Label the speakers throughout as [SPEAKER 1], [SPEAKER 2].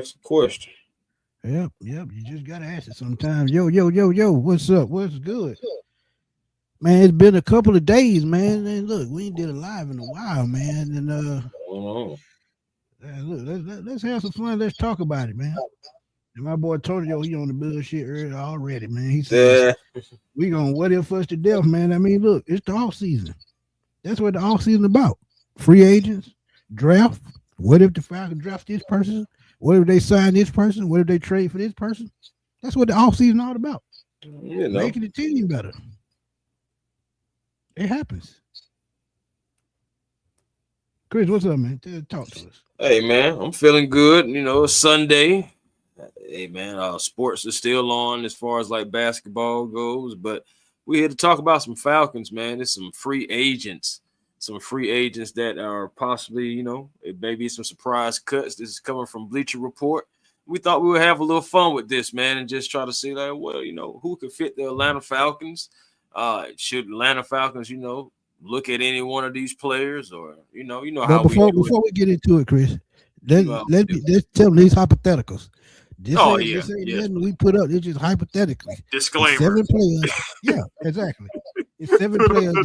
[SPEAKER 1] ask a question.
[SPEAKER 2] Yep. You just gotta ask it sometimes. Yo. What's up? What's good? Man, it's been a couple of days, man. And look, we ain't did a live in a while, man. And
[SPEAKER 1] Oh,
[SPEAKER 2] look, let's have some fun. Let's talk about it, man. And my boy Antonio, he on the bullshit early already, man. He says
[SPEAKER 1] yeah.
[SPEAKER 2] we gonna what if us to death, man. I mean, look, it's the off season. That's what the off season about. Free agents, draft. What if the Falcons draft this person? What if they sign this person? What if they trade for this person? That's what the off season all about.
[SPEAKER 1] You know.
[SPEAKER 2] Making the team better. It happens. Chris, what's up, man? Talk to us.
[SPEAKER 1] Hey man, I'm feeling good. You know, it's Sunday. Hey man, sports is still on as far as like basketball goes, but we're here to talk about some Falcons, man. There's some free agents that are possibly, it may be some surprise cuts. This is coming from Bleacher Report. We thought we would have a little fun with this, man, and just try to see like, well, who could fit the Atlanta Falcons? Should Atlanta Falcons, look at any one of these players, or
[SPEAKER 2] But
[SPEAKER 1] how
[SPEAKER 2] before we get into it, Chris, let's tell them these hypotheticals. This ain't nothing we put up. It's just hypothetically.
[SPEAKER 1] Disclaimer.
[SPEAKER 2] 7 players. Yeah, exactly. It's 7 players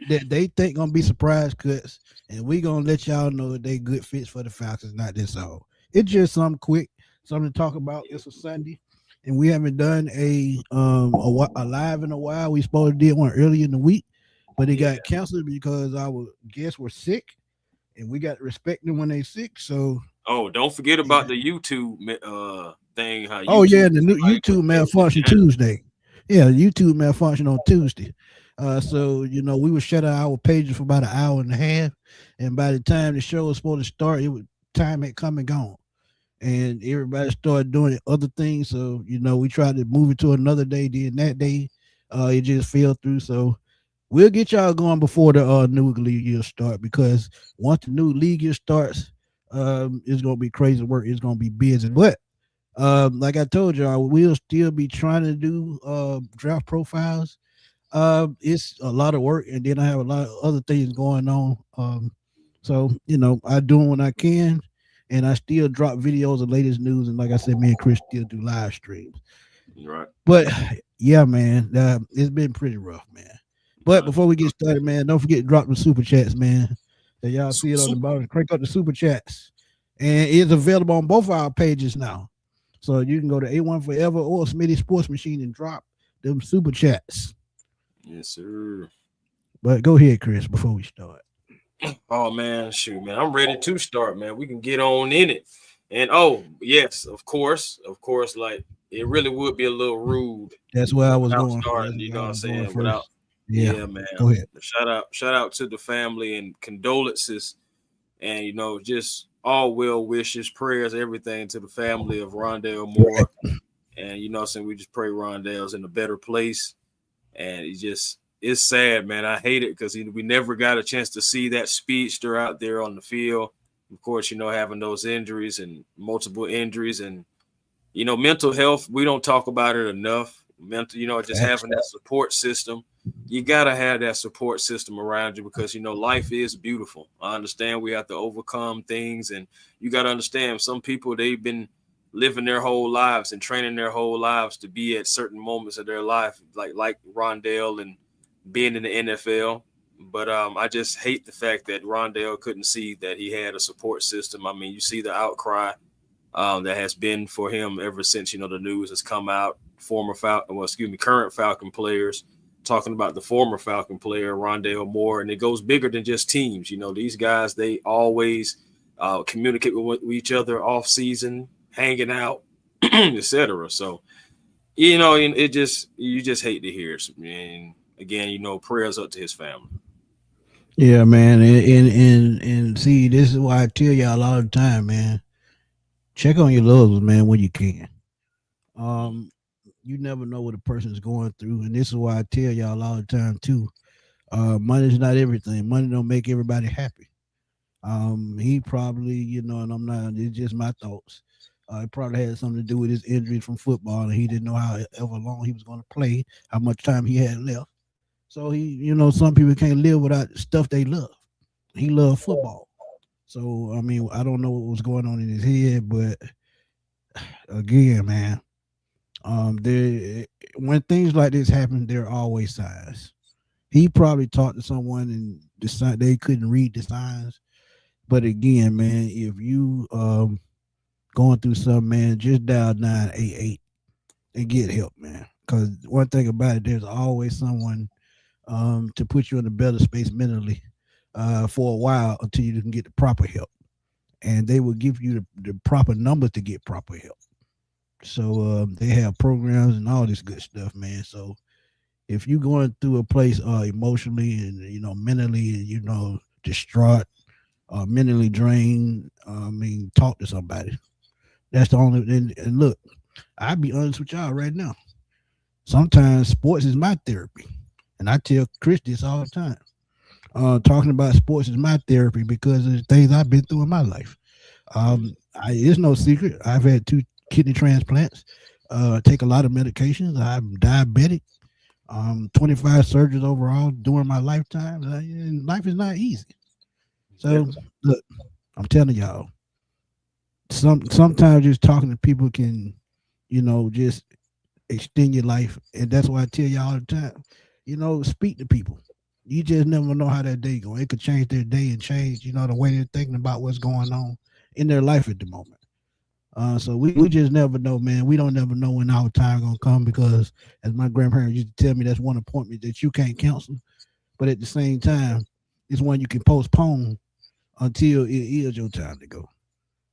[SPEAKER 2] that they think gonna be surprise cuts, and we gonna let y'all know that they good fits for the Falcons. Not this all. It's just something quick, something to talk about. It's a Sunday, and we haven't done a live in a while. We supposed to did one earlier in the week, but it got canceled because our guests were sick, and we got to respect them when they sick. So.
[SPEAKER 1] Oh, don't forget about the YouTube thing.
[SPEAKER 2] The new YouTube malfunction Tuesday. Yeah, YouTube malfunction on Tuesday. So we would shut our pages for about an hour and a half, and by the time the show was supposed to start, time had come and gone, and everybody started doing other things. So we tried to move it to another day. Then that day, it just fell through. So we'll get y'all going before the new league year start, because once the new league year starts. It's gonna be crazy work. It's gonna be busy, but like I told y'all, we'll still be trying to do draft profiles. It's a lot of work, and then I have a lot of other things going on. So I do when I can, and I still drop videos of latest news. And like I said, me and Chris still do live streams.
[SPEAKER 1] Right.
[SPEAKER 2] But yeah, man, it's been pretty rough, man. But before we get started, man, don't forget to drop the super chats, man. That y'all see it on the bottom. Crank up the super chats, and it's available on both our pages now. So you can go to A1 Forever or Smitty Sports Machine and drop them super chats.
[SPEAKER 1] Yes, sir.
[SPEAKER 2] But go ahead, Chris, before we start.
[SPEAKER 1] Oh man, shoot, man, I'm ready to start, man. We can get on in it. And yes, of course, like it really would be a little rude.
[SPEAKER 2] That's where I was going.
[SPEAKER 1] Starting, you know what I'm saying? Without.
[SPEAKER 2] Yeah,
[SPEAKER 1] man.
[SPEAKER 2] Go ahead.
[SPEAKER 1] Shout out to the family and condolences, and just all well wishes, prayers, everything to the family of Rondale Moore. And saying we just pray Rondale's in a better place. And it's sad, man. I hate it because we never got a chance to see that speedster out there on the field. Of course, having those injuries and multiple injuries, and mental health. We don't talk about it enough. Mental, just having that support system. You gotta have that support system around you, because life is beautiful. I understand we have to overcome things, and you gotta understand some people, they've been living their whole lives and training their whole lives to be at certain moments of their life, like Rondale and being in the NFL. But I just hate the fact that Rondale couldn't see that he had a support system. I mean, you see the outcry that has been for him ever since the news has come out. Current Falcon players talking about the former Falcon player, Rondale Moore, and it goes bigger than just teams. These guys, they always communicate with each other off season, hanging out, etc. So, and you just hate to hear it. And again, prayers up to his family.
[SPEAKER 2] Yeah, man, and see, this is why I tell y'all all the time, man. Check on your loved ones, man, when you can. You never know what a person's going through, and this is why I tell y'all all the time too. Money's not everything. Money don't make everybody happy. He probably, and I'm not. It's just my thoughts. It probably had something to do with his injury from football, and he didn't know however long he was going to play, how much time he had left. So he, some people can't live without stuff they love. He loved football, So I mean, I don't know what was going on in his head, but again, man, there when things like this happen, there are always signs. He probably talked to someone and decided they couldn't read the signs. But again, man, if you going through something, man, just dial 988 and get help, man. Because one thing about it, there's always someone to put you in a better space mentally for a while until you can get the proper help. And they will give you the proper numbers to get proper help. So they have programs and all this good stuff, man. So if you're going through a place emotionally and mentally and distraught, mentally drained, I mean, talk to somebody. That's the only. And look, I'll be honest with y'all right now. Sometimes sports is my therapy, and I tell Chris this all the time. Talking about sports is my therapy because of the things I've been through in my life. It's no secret. I've had 2 kidney transplants. Take a lot of medications. I'm diabetic. 25 surgeries overall during my lifetime. And life is not easy. So look, I'm telling y'all, sometimes just talking to people can, just extend your life. And that's why I tell y'all all the time, speak to people. You just never know how that day going. It could change their day and change, the way they're thinking about what's going on in their life at the moment. So we just never know, man. We don't never know when our time gonna come because, as my grandparents used to tell me, that's one appointment that you can't cancel. But at the same time, it's one you can postpone until it is your time to go.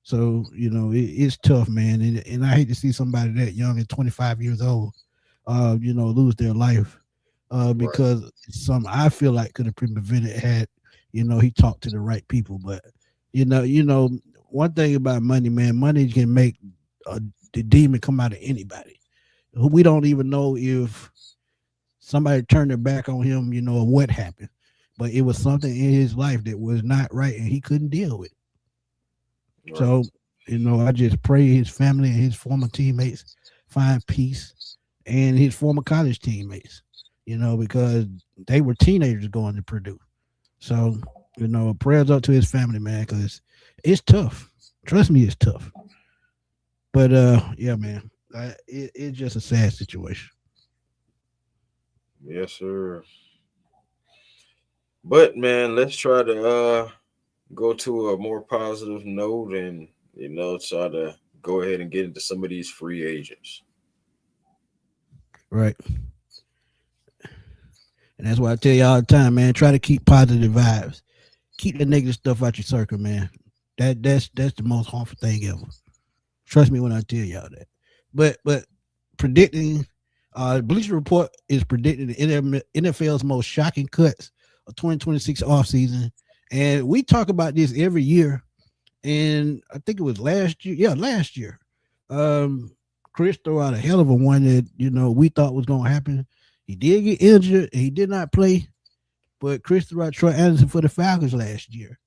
[SPEAKER 2] So it's tough, man, and I hate to see somebody that young at 25 years old, lose their life because some I feel like could have been prevented had he talked to the right people. But one thing about money, man, money can make the demon come out of anybody. We don't even know if somebody turned their back on him, or what happened. But it was something in his life that was not right, and he couldn't deal with it. Right. So, I just pray his family and his former teammates find peace, and his former college teammates, because they were teenagers going to Purdue. So, prayers up to his family, man, because it's tough. Trust me, it's tough. But yeah, man, it's just a sad situation.
[SPEAKER 1] Yes, sir. But man, let's try to go to a more positive note and try to go ahead and get into some of these free agents.
[SPEAKER 2] Right. And that's why I tell you all the time, man, try to keep positive vibes. Keep the negative stuff out your circle, man. That's the most harmful thing ever. Trust me when I tell y'all that. But predicting Bleacher Report is predicting the NFL's most shocking cuts of 2026 offseason. And we talk about this every year. And I think it was last year. Yeah, last year. Chris threw out a hell of a one that, we thought was going to happen. He did get injured. And he did not play. But Chris threw out Troy Anderson for the Falcons last year.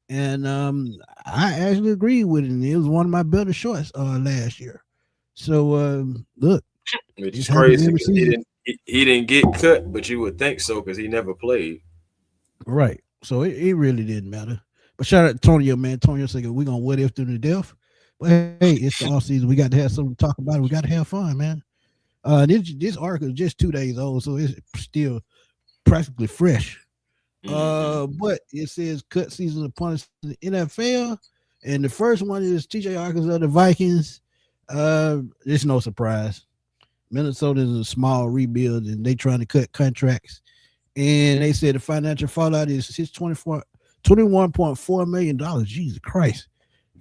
[SPEAKER 2] And I actually agreed with it. And it was one of my better shorts last year. So, look.
[SPEAKER 1] It's crazy. He didn't get cut, but you would think so because he never played.
[SPEAKER 2] Right. So it really didn't matter. But shout out to Tonio, man. Tonio said we're going to what if through the death. But hey, it's the off season. We got to have something to talk about. We got to have fun, man. This article is just 2 days old, so it's still practically fresh. But it says cut season upon the NFL, and the first one is TJ Arkansas, the Vikings. It's no surprise. Minnesota is a small rebuild, and they trying to cut contracts. And they said the financial fallout is his $21.4 million. Jesus Christ.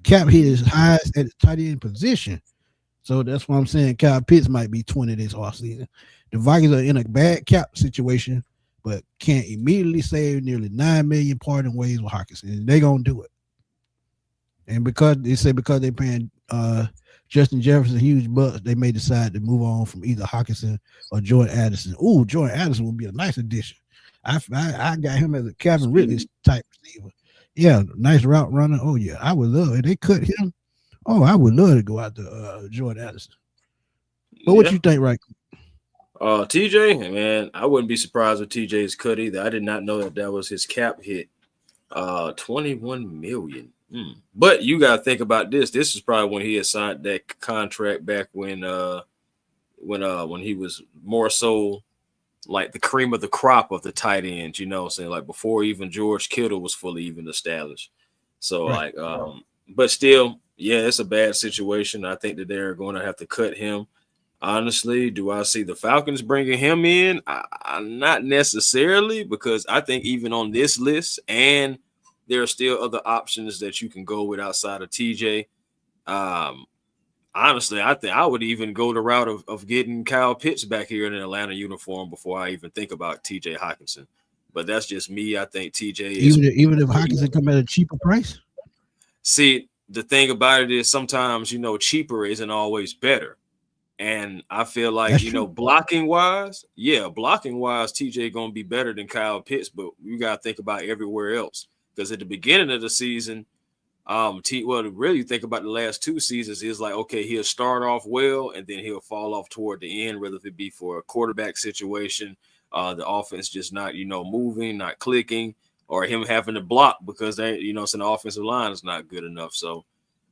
[SPEAKER 2] Cap hit his highest at the tight end position. So that's why I'm saying Kyle Pitts might be 20 this offseason. The Vikings are in a bad cap situation, but can't immediately save nearly $9 million parting ways with Hockenson. And they're going to do it. And because they're paying Justin Jefferson huge bucks, they may decide to move on from either Hockenson or Jordan Addison. Ooh, Jordan Addison would be a nice addition. I got him as a Calvin Ridley type receiver. Yeah, nice route runner. Oh, yeah, I would love it. They cut him. Oh, I would love to go out to Jordan Addison. But what you think, right?
[SPEAKER 1] TJ, man, I wouldn't be surprised if TJ is cut either. I did not know that was his cap hit. $21 million. But you got to think about this. This is probably when he had signed that contract back when he was more so like the cream of the crop of the tight ends, saying like before even George Kittle was fully even established. So
[SPEAKER 2] Right.
[SPEAKER 1] but still, yeah, it's a bad situation. I think that they're going to have to cut him. Honestly, do I see the Falcons bringing him in? Not necessarily, because I think even on this list, and there are still other options that you can go with outside of TJ. Honestly, I think I would even go the route of getting Kyle Pitts back here in an Atlanta uniform before I even think about TJ Hockenson. But that's just me. I think TJ is
[SPEAKER 2] even if Hockenson come at a cheaper price.
[SPEAKER 1] See, the thing about it is sometimes cheaper isn't always better. And I feel like, blocking wise, TJ gonna be better than Kyle Pitts, but you gotta think about everywhere else. Because at the beginning of the season, to really think about the last 2 seasons is like, okay, he'll start off well and then he'll fall off toward the end, whether it be for a quarterback situation, the offense just not, moving, not clicking, or him having to block because the offensive line is not good enough. So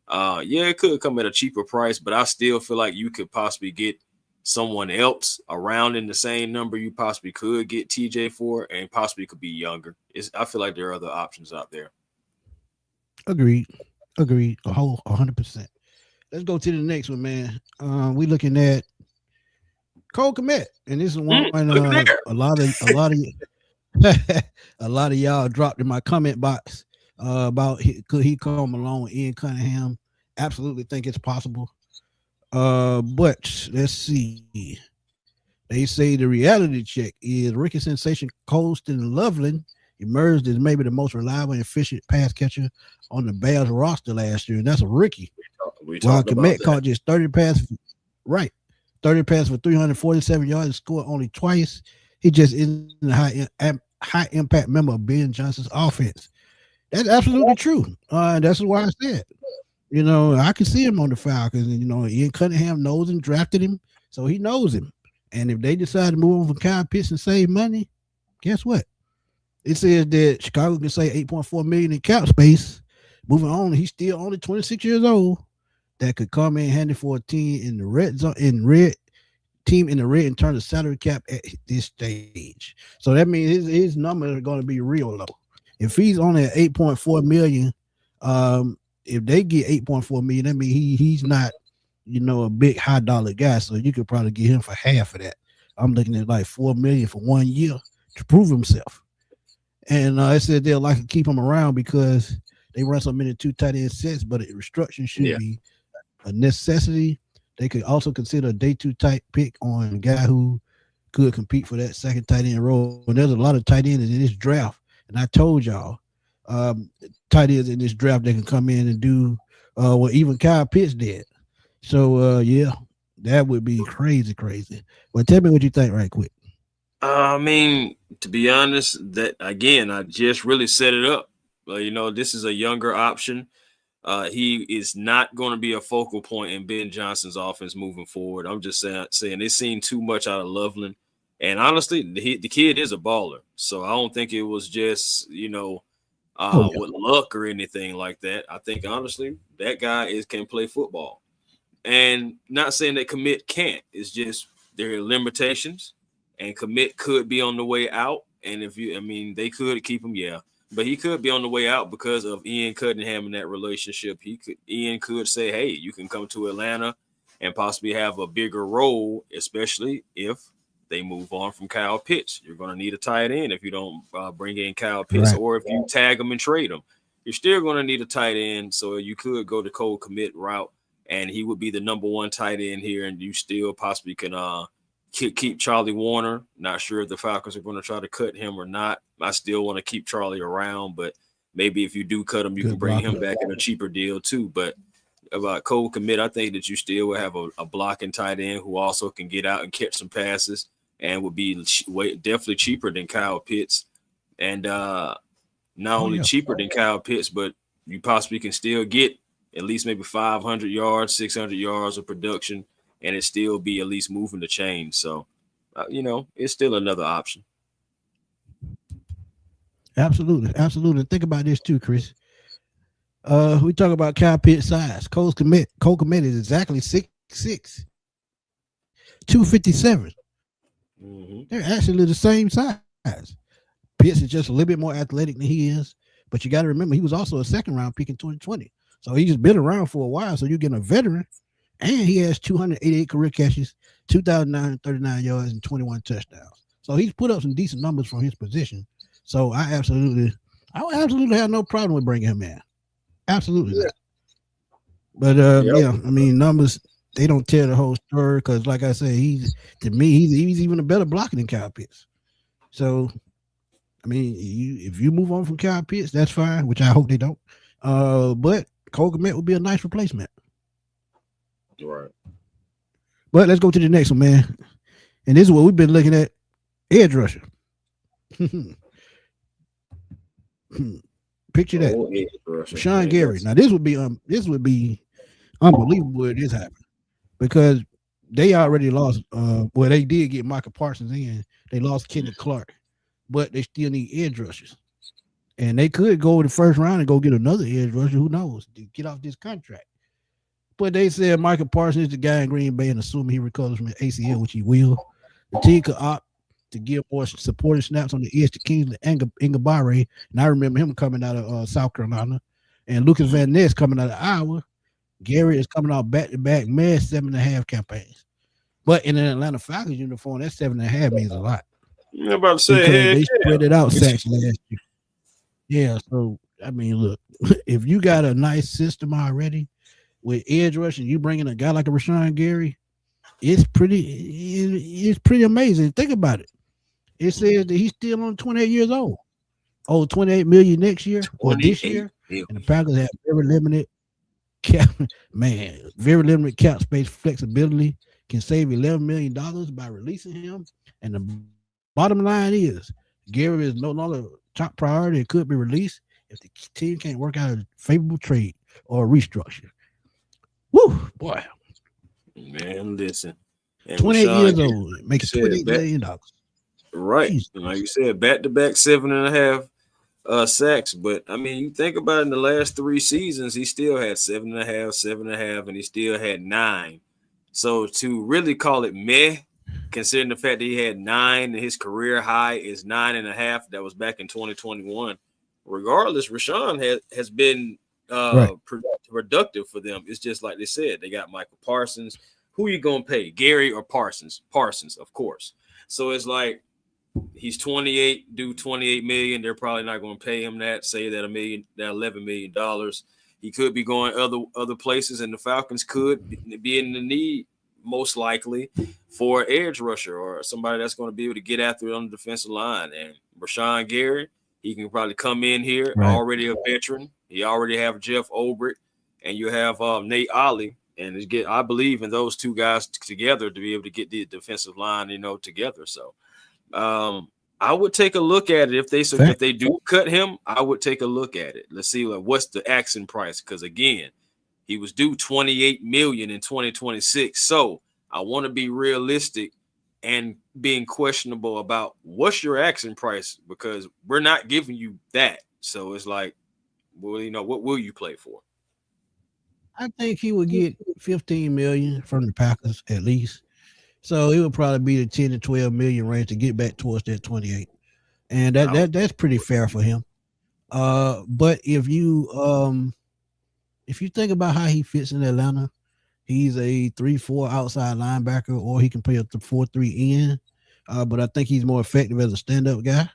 [SPEAKER 1] it could come at a cheaper price, but I still feel like you could possibly get someone else around in the same number you possibly could get TJ for, and possibly could be younger. I feel like there are other options out there.
[SPEAKER 2] Agreed. 100%. Let's go to the next one, man. We looking at Cole Kmet, and this is one a lot of a lot of y'all dropped in my comment box about could he come along with Ian Cunningham. Absolutely think it's possible. But let's see. They say the reality check is rookie sensation Colston Loveland emerged as maybe the most reliable and efficient pass catcher on the Bears roster last year, and that's a rookie. While Kmet caught just 30 passes, right? 30 passes for 347 yards and scored only twice. He just isn't a high impact member of Ben Johnson's offense. That's absolutely true. That's why I said, I can see him on the Falcons, and Ian Cunningham knows him, drafted him, so he knows him. And if they decide to move on from Kyle Pitts and save money, guess what? It says that Chicago can save $8.4 million in cap space. Moving on, he's still only 26 years old. That could come in handy for a team in the red zone, in terms of salary cap at this stage. So that means his numbers are going to be real low. If he's only at 8.4 million, if they get 8.4 million, that means he's not, a big high dollar guy. So you could probably get him for half of that. I'm looking at like 4 million for 1 year to prove himself. And I said they'll like to keep him around because they run so many 2 tight end sets, but a restructuring should be a necessity. They could also consider a day 2 type pick on a guy who could compete for that second tight end role. And there's a lot of tight ends in this draft. And I told y'all, tight ends in this draft, they can come in and do what even Kyle Pitts did. So, that would be crazy. But tell me what you think right quick.
[SPEAKER 1] I mean, to be honest, that again, I just really set it up. This is a younger option. He is not going to be a focal point in Ben Johnson's offense moving forward. I'm just saying they've seen too much out of Loveland. And honestly, the kid is a baller. So I don't think it was just, with luck or anything like that. I think, honestly, that guy can play football. And not saying that Kmet can't. It's just there are limitations. And Kmet could be on the way out. And they could keep him, but he could be on the way out because of Ian Cunningham and that relationship. Ian could say, hey, you can come to Atlanta and possibly have a bigger role, especially if they move on from Kyle Pitts. You're going to need a tight end if you don't bring in Kyle Pitts, right, or if you tag him and trade him. You're still going to need a tight end, so you could go the Cole Kmet route, and he would be the number 1 tight end here, and you still possibly can keep Charlie Warner. Not sure if the Falcons are going to try to cut him or not. I still want to keep Charlie around, but maybe if you do cut him, you can bring him back in a cheaper deal too. But about Cole Kmet, I think that you still will have a blocking tight end who also can get out and catch some passes and would be definitely cheaper than Kyle Pitts. And not only cheaper than Kyle Pitts, but you possibly can still get at least maybe 500 yards, 600 yards of production, and it still be at least moving the chain. So, it's still another option.
[SPEAKER 2] Absolutely. Think about this too, Chris. We talk about Kyle Pitts size. Cole Kmet is exactly 6'6", 257.
[SPEAKER 1] Mm-hmm.
[SPEAKER 2] They're actually the same size. Pitts is just a little bit more athletic than he is, but you got to remember he was also a second round pick in 2020. So he's just been around for a while. So you're getting a veteran, and he has 288 career catches, 2,939 yards, and 21 touchdowns. So he's put up some decent numbers for his position. So I would absolutely have no problem with bringing him in. Absolutely not. But I mean, numbers they don't tell the whole story because, like I said, he's even a better blocker than Kyle Pitts. So, I mean, if you move on from Kyle Pitts, that's fine, which I hope they don't. But Cole Kmet would be a nice replacement.
[SPEAKER 1] Right.
[SPEAKER 2] But let's go to the next one, man. And this is what we've been looking at: edge rusher. Picture that, Rashan Gary. Now this would be unbelievable if this happened because they already lost. Well, they did get Michael Parsons in. They lost Kenny Clark, but they still need edge rushers, and they could go in the first round and go get another edge rusher. Who knows? To get off this contract. But they said Michael Parsons is the guy in Green Bay, and assuming he recovers from an ACL, which he will, the team could opt to give more supporting snaps on the edge to Kingsley Ngabare. And I remember him coming out of South Carolina. And Lucas Van Ness coming out of Iowa. Gary is coming out back-to-back med 7.5 campaigns. But in an Atlanta Falcons uniform, that 7.5 means a lot.
[SPEAKER 1] I'm about to say,
[SPEAKER 2] they spread it out sacks last year. Yeah, so, I mean, look, if you got a nice system already with edge rush and you bring in a guy like a Rashan Gary, it's pretty amazing. Think about it. It says that he's still only 28 years old. Oh, 28 million next year or this year. And the Falcons have very limited cap space flexibility. Can save $11 million by releasing him. And the bottom line is Gary is no longer top priority and could be released if the team can't work out a favorable trade or a restructure. Woo, boy.
[SPEAKER 1] Man, listen. And
[SPEAKER 2] 28 years old, makes $28 million.
[SPEAKER 1] Right. Jeez. Like you said, back-to-back 7.5 sacks. But, I mean, you think about it, in the last 3 seasons, he still had 7.5, and he still had 9. So to really call it meh, considering the fact that he had 9 and his career high is 9.5, that was back in 2021. Regardless, Rashan has been productive for them. It's just like they said, they got Michael Parsons. Who are you going to pay, Gary or Parsons? Parsons, of course. So it's like, he's 28, do 28 million. They're probably not going to pay him that. Say that $11 million. He could be going other places, and the Falcons could be in the need, most likely, for an edge rusher or somebody that's going to be able to get after it on the defensive line. And Rashan Gary, he can probably come in here, already a veteran. He already have Jeff Ulbrich, and you have Nate Ollie. And I believe in those two guys together to be able to get the defensive line, together. So I would take a look at it if they do cut him. I would take a look at it. Let's see what's the asking price, because again, he was due $28 million in 2026. So I want to be realistic and being questionable about what's your asking price, because we're not giving you that. So it's like, well, what will you play for?
[SPEAKER 2] I think he would get $15 million from the Packers at least. So it would probably be the 10 to 12 million range to get back towards that 28. And that's pretty fair for him. But if you think about how he fits in Atlanta, he's a 3-4 outside linebacker, or he can play a 4-3 in. But I think he's more effective as a stand-up guy.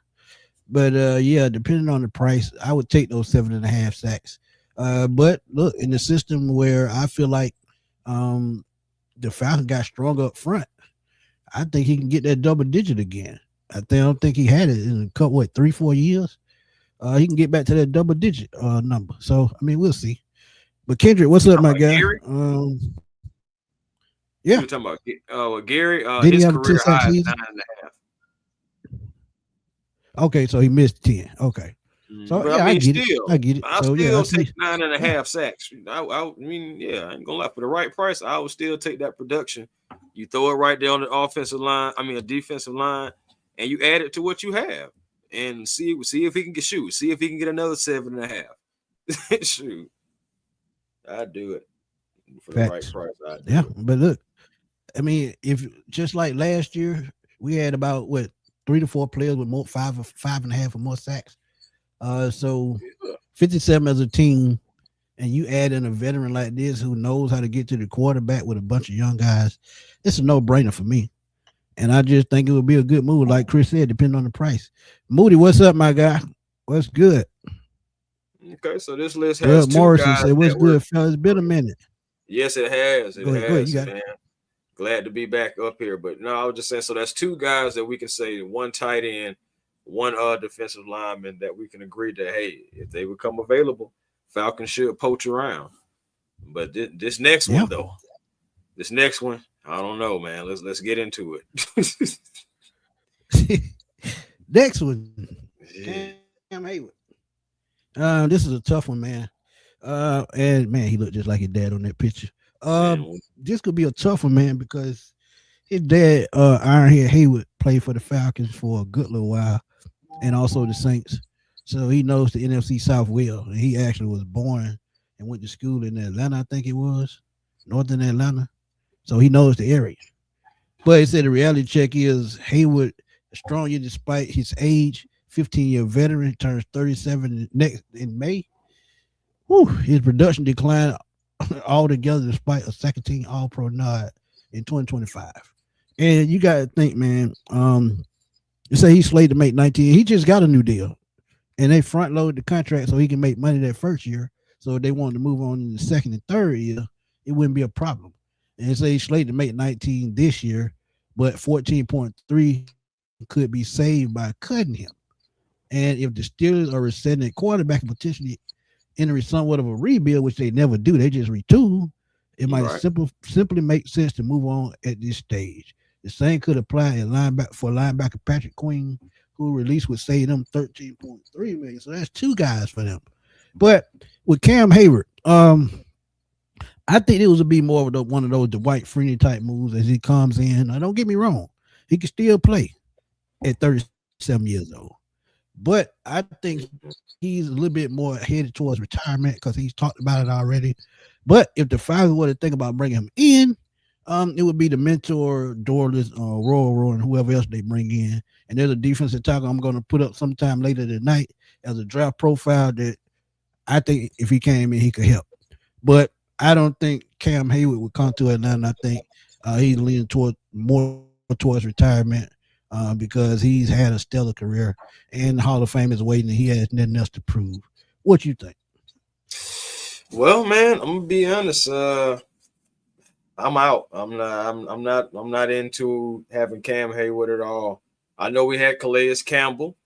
[SPEAKER 2] But depending on the price, I would take those 7.5 sacks. But look, in the system where I feel like the Falcons got strong up front, I think he can get that double digit again. I don't think he had it in a couple, 3-4 years. He can get back to that double digit number. So, I mean, we'll see. But Kendrick, what's up, my guy?
[SPEAKER 1] Gary?
[SPEAKER 2] Yeah.
[SPEAKER 1] You're talking about Gary?
[SPEAKER 2] Did
[SPEAKER 1] his
[SPEAKER 2] he have a
[SPEAKER 1] career high is
[SPEAKER 2] 9.5. Okay, so he missed 10. Okay. So
[SPEAKER 1] but
[SPEAKER 2] yeah, I get it.
[SPEAKER 1] I still take 9.5 sacks. I mean, I ain't gonna lie. For the right price, I would still take that production. You throw it right there on the offensive line. I mean, a defensive line, and you add it to what you have, and see if he can get See if he can get another 7.5. Shoot. I'd do it for the right
[SPEAKER 2] Facts.
[SPEAKER 1] price. I'd
[SPEAKER 2] Yeah,
[SPEAKER 1] do it.
[SPEAKER 2] but look, I mean, if just like last year, we had about what 3 to 4 players with more five and a half or more sacks. So 57 as a team, and you add in a veteran like this who knows how to get to the quarterback with a bunch of young guys, it's a no-brainer for me. And I just think it would be a good move, like Chris said, depending on the price. Moody, what's up, my guy? What's good?
[SPEAKER 1] Okay, so this list has
[SPEAKER 2] Doug
[SPEAKER 1] two
[SPEAKER 2] Morrison
[SPEAKER 1] guys
[SPEAKER 2] said, "What's
[SPEAKER 1] that were.
[SPEAKER 2] good, fellas? It's been a minute."
[SPEAKER 1] Yes, it has. It
[SPEAKER 2] Go ahead. You
[SPEAKER 1] has,
[SPEAKER 2] got it.
[SPEAKER 1] man. Glad to be back up here. But no, I was just saying, so that's two guys that we can say, one tight end, one defensive lineman, that we can agree that, hey, if they become available, Falcons should poach around. But this next
[SPEAKER 2] Yeah.
[SPEAKER 1] one, though, this next one, I don't know, man. Let's get into it.
[SPEAKER 2] Next one,
[SPEAKER 1] Yeah.
[SPEAKER 2] Cam Heyward. This is a tough one, man. And man, he looked just like his dad on that picture.
[SPEAKER 1] Man,
[SPEAKER 2] This could be a tough one, man, because his dad, Ironhead Heyward, played for the Falcons for a good little while, and also the Saints. So he knows the NFC South well. And he actually was born and went to school in Atlanta, I think it was, northern Atlanta. So he knows the area. But he said the reality check is Heyward, strong year despite his age, 15-year veteran, turns 37 in May. Whew, his production declined altogether despite a second team All Pro nod in 2025. And you got to think, man, you say he's slated to make 19. He just got a new deal. And they front loaded the contract so he can make money that first year. So if they wanted to move on in the second and third year, it wouldn't be a problem. And say he's slated to make 19 this year, but 14.3 could be saved by cutting him. And if the Steelers are resetting at quarterback and potentially entering somewhat of a rebuild, which they never do, they just retool, it might simply make sense to move on at this stage. The same could apply at linebacker Patrick Queen, who released would save them $13.3 million. So that's two guys for them. But with Cam Heyward, I think it was to be more of one of those Dwight Freeney type moves as he comes in. Now, don't get me wrong, he can still play at 37 years old. But I think he's a little bit more headed towards retirement because he's talked about it already. But if the Falcons were to think about bringing him in, it would be the mentor, Dorless, Roy, and whoever else they bring in. And there's a defensive tackle I'm going to put up sometime later tonight as a draft profile that I think if he came in, he could help. But I don't think Cam Heyward would come to Atlanta. I think he's leaning more towards retirement because he's had a stellar career and the Hall of Fame is waiting and he has nothing else to prove. What you think?
[SPEAKER 1] Well, man, I'm gonna be honest. I'm out. I'm not into having Cam Heyward at all. I know we had Calais Campbell.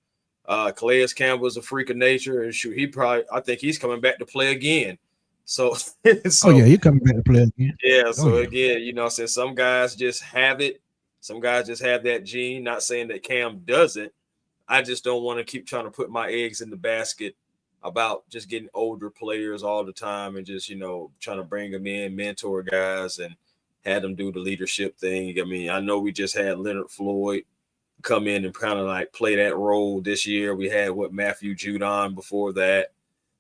[SPEAKER 1] Calais Campbell is a freak of nature, and shoot, I think he's coming back to play again. So,
[SPEAKER 2] oh yeah, he's coming back to play again.
[SPEAKER 1] Yeah. So again, since some guys just have it, some guys just have that gene. Not saying that Cam doesn't. I just don't want to keep trying to put my eggs in the basket about just getting older players all the time and just, trying to bring them in, mentor guys and had them do the leadership thing. I mean, I know we just had Leonard Floyd come in and kind of like play that role this year. We had Matthew Judon before that.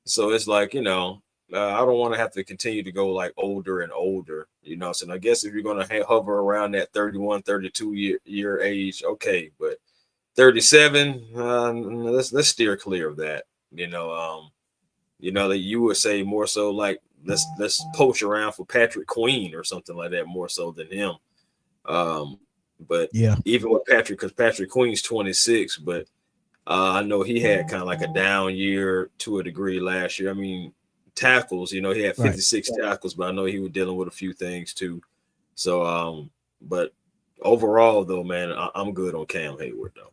[SPEAKER 1] So it's like, I don't want to have to continue to go like older and older, So I guess if you're going to hover around that 31, 32 year age, okay. But 37, let's steer clear of that. That you would say more so like let's poach around for Patrick Queen or something like that more so than him. But yeah, even with Patrick, because Patrick Queen's 26, but I know he had kind of like a down year to a degree last year. I mean, tackles, he had 56 tackles, but I know he was dealing with a few things too. So, but overall though, man, I'm good on Cam Heyward though.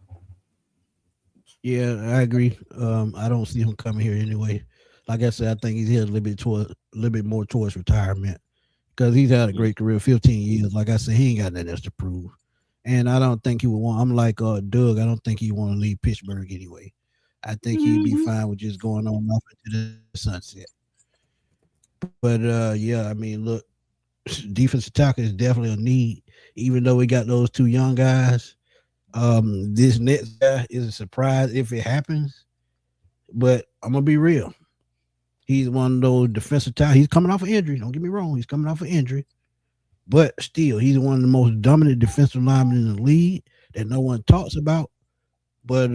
[SPEAKER 2] Yeah, I agree. I don't see him coming here anyway. Like I said, I think he's here a little bit more towards retirement because he's had a great career, 15 years. Like I said, he ain't got nothing else to prove. And I don't think he would want. I'm like Doug. I don't think he want to leave Pittsburgh anyway. I think he'd be fine with just going on off into the sunset. But yeah, I mean, look, defensive tackle is definitely a need. Even though we got those two young guys, this next guy is a surprise if it happens. But I'm gonna be real. He's one of those defensive talent. He's coming off of injury. Don't get me wrong. He's coming off of injury. But still, he's one of the most dominant defensive linemen in the league that no one talks about. But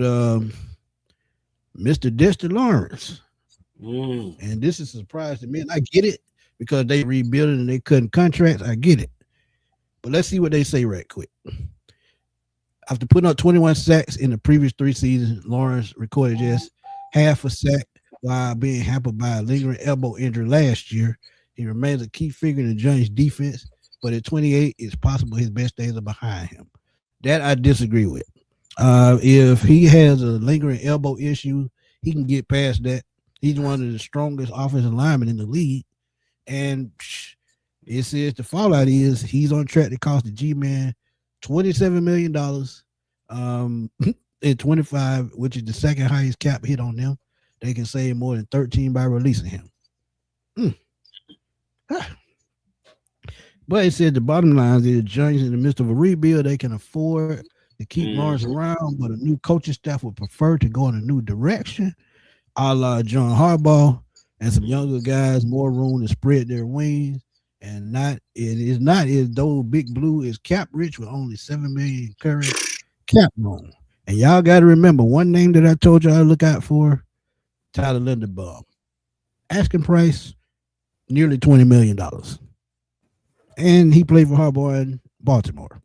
[SPEAKER 2] Mr. Dexter Lawrence, and this is a surprise to me, and I get it because they rebuilding and they cutting contracts. I get it. But let's see what they say right quick. After putting up 21 sacks in the previous 3 seasons, Lawrence recorded just half a sack while being hampered by a lingering elbow injury last year. He remains a key figure in the Giants' defense, but at 28, it's possible his best days are behind him. That I disagree with. If he has a lingering elbow issue, he can get past that. He's one of the strongest offensive linemen in the league. And it says the fallout is he's on track to cost the G-Man $27 million at 25, which is the second highest cap hit on them. They can save more than 13 by releasing him. But it said the bottom line is the Giants in the midst of a rebuild. They can afford to keep Lawrence around, but a new coaching staff would prefer to go in a new direction, a la John Harbaugh, and some younger guys more room to spread their wings. And it is not as though Big Blue is cap rich with only $7 million current cap room. And y'all got to remember one name that I told y'all to look out for: Tyler Linderbaum. Asking price nearly $20 million, and he played for Harbaugh in Baltimore.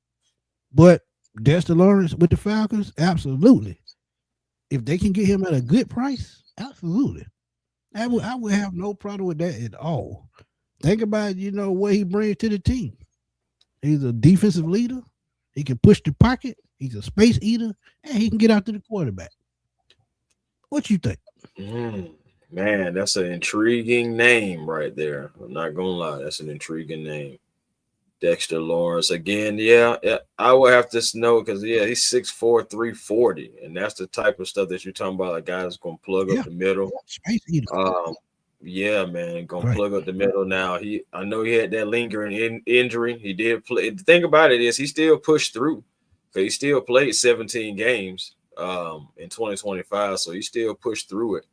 [SPEAKER 2] But Dexter Lawrence with the Falcons, absolutely. If they can get him at a good price, absolutely. I would have no problem with that at all. Think about, what he brings to the team. He's a defensive leader. He can push the pocket. He's a space eater, and he can get out to the quarterback. What you think?
[SPEAKER 1] Man, that's an intriguing name right there. I'm not gonna lie, that's an intriguing name. Dexter Lawrence again. Yeah, I would have to know because he's 6'4", 340, and that's the type of stuff that you're talking about. A guy that's gonna plug up the middle.
[SPEAKER 2] Space eater.
[SPEAKER 1] Yeah, man, gonna plug up the middle. Now I know he had that lingering injury. He did play. The thing about it is he still pushed through. Because he still played 17 games in 2025, so he still pushed through it.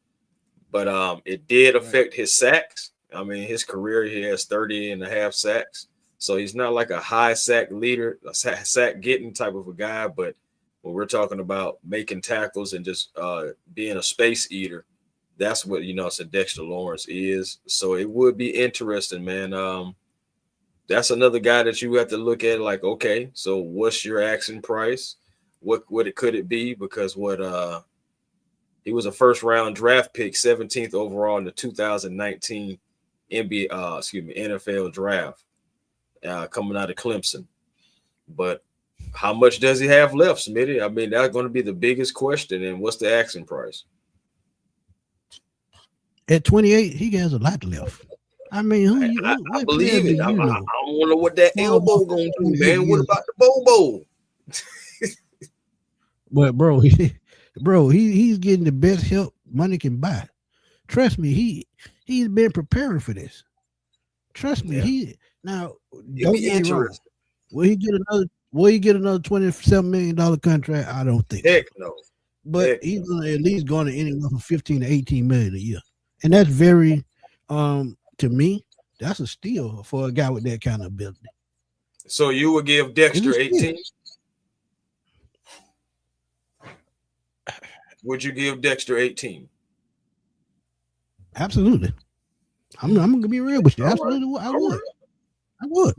[SPEAKER 1] But it did affect his sacks. I mean, his career, he has 30 and a half sacks. So he's not like a high sack leader, a sack getting type of a guy. But when we're talking about making tackles and just being a space eater, that's what, so Dexter Lawrence is. So it would be interesting, man. That's another guy that you have to look at like, okay, so what's your asking price? What could it be? Because he was a first round draft pick, 17th overall in the 2019 NFL draft, coming out of Clemson. But how much does he have left, Smitty? I mean, that's going to be the biggest question. And what's the asking price?
[SPEAKER 2] At 28, he has a lot left. I mean,
[SPEAKER 1] I believe it. I wonder what that elbow gonna do, man. What about the Bobo?
[SPEAKER 2] But he's getting the best help money can buy. Trust me, he's been preparing for this. Trust me, don't get me wrong. Will he get another $27 million contract? I don't think.
[SPEAKER 1] Heck no.
[SPEAKER 2] But he's gonna at least going to anywhere from 15 to 18 million a year, and that's very to me, that's a steal for a guy with that kind of ability.
[SPEAKER 1] So you would give Dexter 18? Would you give Dexter 18?
[SPEAKER 2] Absolutely. I'm gonna be real with you. Absolutely, I would.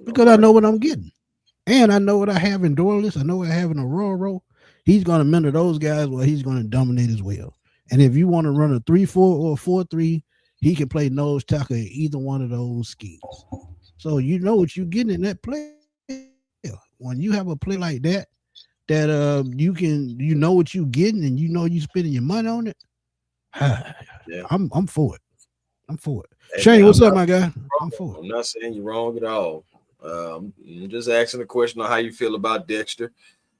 [SPEAKER 2] Because I know what I'm getting. And I know what I have in Dorless. I know what I have in Aurora. He's gonna mentor those guys while he's gonna dominate as well. And if you want to run a 3-4 or a 4-3, he can play nose tackle in either one of those schemes. So you know what you're getting in that play. When you have a play like that you know what you're getting and you know you're spending your money on it. I'm for it. I'm for it. Hey, Shane, what's up, my guy?
[SPEAKER 1] I'm for it. I'm not saying you're wrong at all. I'm just asking a question on how you feel about Dexter.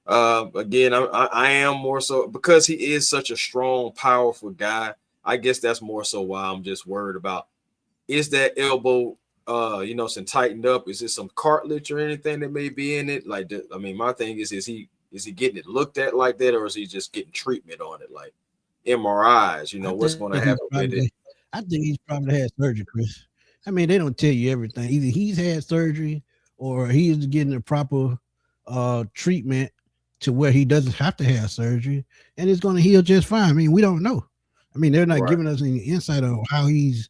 [SPEAKER 1] Again, I am more so because he is such a strong, powerful guy. I guess that's more so why I'm just worried about, is that elbow, some tightened up? Is it some cartilage or anything that may be in it? Like, I mean, my thing is he getting it looked at like that, or is he just getting treatment on it, like MRIs? What's going to happen with it?
[SPEAKER 2] I think he's probably had surgery, Chris. I mean, they don't tell you everything. Either he's had surgery or he's getting the proper treatment to where he doesn't have to have surgery and it's going to heal just fine. I mean, we don't know. I mean, they're not
[SPEAKER 1] Right.
[SPEAKER 2] giving us any insight on how he's,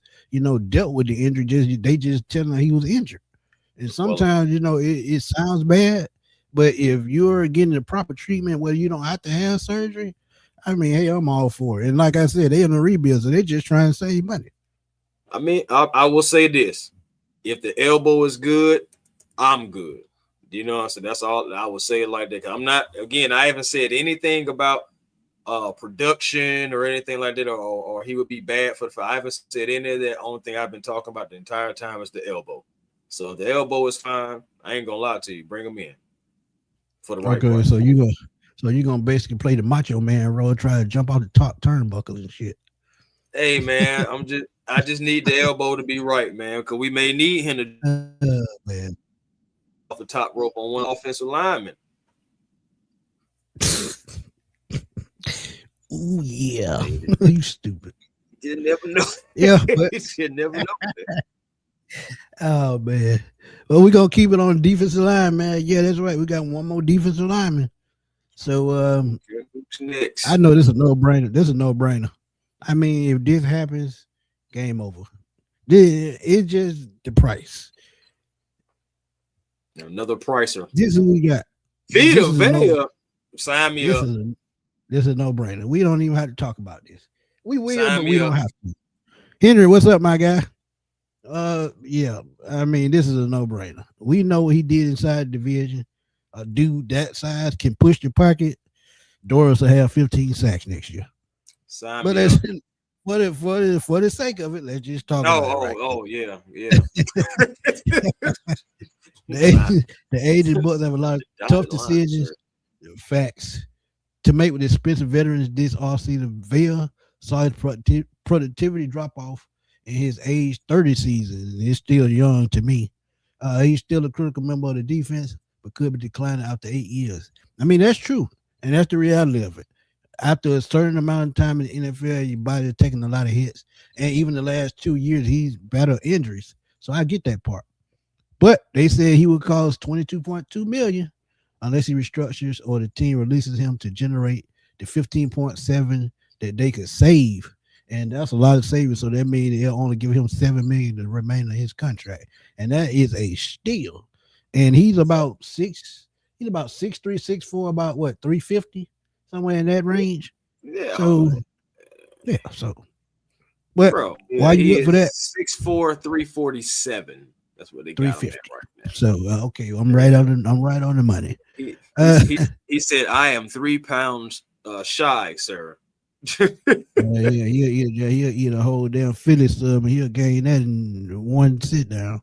[SPEAKER 2] dealt with the injury. They just tell him he was injured. And
[SPEAKER 1] Well,
[SPEAKER 2] sometimes, it sounds bad, but if you're getting the proper treatment where you don't have to have surgery, I mean, hey, I'm all for it. And like I said, they're in a rebuild, so they're just trying to save money.
[SPEAKER 1] I mean, I will say this: if the elbow is good, I'm good. You know, so that's all I would say it like that. I'm not. Again, I haven't said anything about production or anything like that, or he would be bad for the fight. I haven't said any of that. Only thing I've been talking about the entire time is the elbow. So if the elbow is fine, I ain't gonna lie to you. Bring him in for the right
[SPEAKER 2] Okay,
[SPEAKER 1] price.
[SPEAKER 2] so you're gonna basically play the macho man role, try to jump off the top turnbuckles and shit.
[SPEAKER 1] Hey man, I just need the elbow to be right, man, because we may need him to
[SPEAKER 2] Man.
[SPEAKER 1] off the top rope on one offensive lineman.
[SPEAKER 2] Ooh yeah, you stupid.
[SPEAKER 1] You never know.
[SPEAKER 2] Yeah, but
[SPEAKER 1] You never know.
[SPEAKER 2] oh man. Well, we're gonna keep it on defensive line, man. Yeah, that's right. We got one more defensive lineman. So
[SPEAKER 1] Who's next?
[SPEAKER 2] I know this is a no-brainer. This is a no-brainer. I mean, if this happens, game over. It's just the price.
[SPEAKER 1] Another pricer.
[SPEAKER 2] This is what we got.
[SPEAKER 1] Vita Vea. Sign me up.
[SPEAKER 2] This is a no-brainer. We don't even have to talk about this. We will,
[SPEAKER 1] Sign
[SPEAKER 2] but
[SPEAKER 1] me
[SPEAKER 2] we
[SPEAKER 1] up.
[SPEAKER 2] don't have to. Henry, what's up, my guy? Yeah. I mean, this is a no-brainer. We know what he did inside the division. A dude that size can push the pocket. Doris will have 15 sacks next year.
[SPEAKER 1] Sign
[SPEAKER 2] But
[SPEAKER 1] me
[SPEAKER 2] that's
[SPEAKER 1] up.
[SPEAKER 2] for the sake of it, let's just talk about it. Right
[SPEAKER 1] Yeah.
[SPEAKER 2] the aging Bucks have a lot of tough decisions, facts to make with expensive veterans this offseason. Vea saw his productivity drop off in his age 30 season. He's still young to me. He's still a critical member of the defense, but could be declining after 8 years. I mean, that's true. And that's the reality of it. After a certain amount of time in the NFL, your body is taking a lot of hits. And even the last 2 years, he's battled injuries. So I get that part. But they said he would cost $22.2 million unless he restructures or the team releases him to generate the 15.7 that they could save. And that's a lot of savings. So that means they'll only give him $7 million to remain of his contract. And that is a steal. And he's about 6'3", 6'4", about what, 350? Somewhere in that range.
[SPEAKER 1] Yeah.
[SPEAKER 2] So but
[SPEAKER 1] bro,
[SPEAKER 2] why you look for that?
[SPEAKER 1] 6'4", 347. That's what they got him at right now.
[SPEAKER 2] So okay, I'm right on the money.
[SPEAKER 1] He said, "I am 3 pounds shy, sir."
[SPEAKER 2] He'll eat a whole damn Philly sub and he'll gain that in one sit down.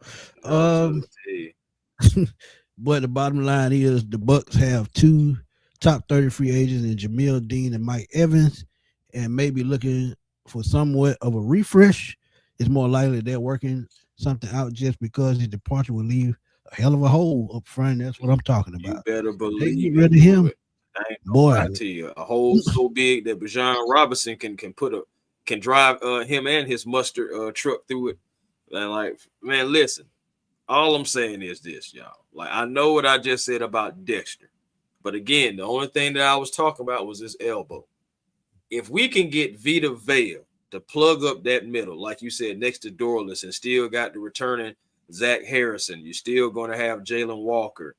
[SPEAKER 2] But the bottom line is the Bucks have 2 top 30 free agents in Jamil Dean and Mike Evans, and maybe looking for somewhat of a refresh. It's more likely they're working something out just because his departure will leave a hell of a hole up front. That's what I'm talking about.
[SPEAKER 1] You better believe
[SPEAKER 2] they get rid of him.
[SPEAKER 1] I ain't gonna lie to you. A hole so big that Rashan Robinson can drive him and his mustard truck through it. And like, man, listen. All I'm saying is this, y'all. Like, I know what I just said about Dexter. But again, the only thing that I was talking about was his elbow. If we can get Vita Vea to plug up that middle, like you said, next to Dorless, and still got the returning Zach Harrison, you're still going to have Jalen Walker,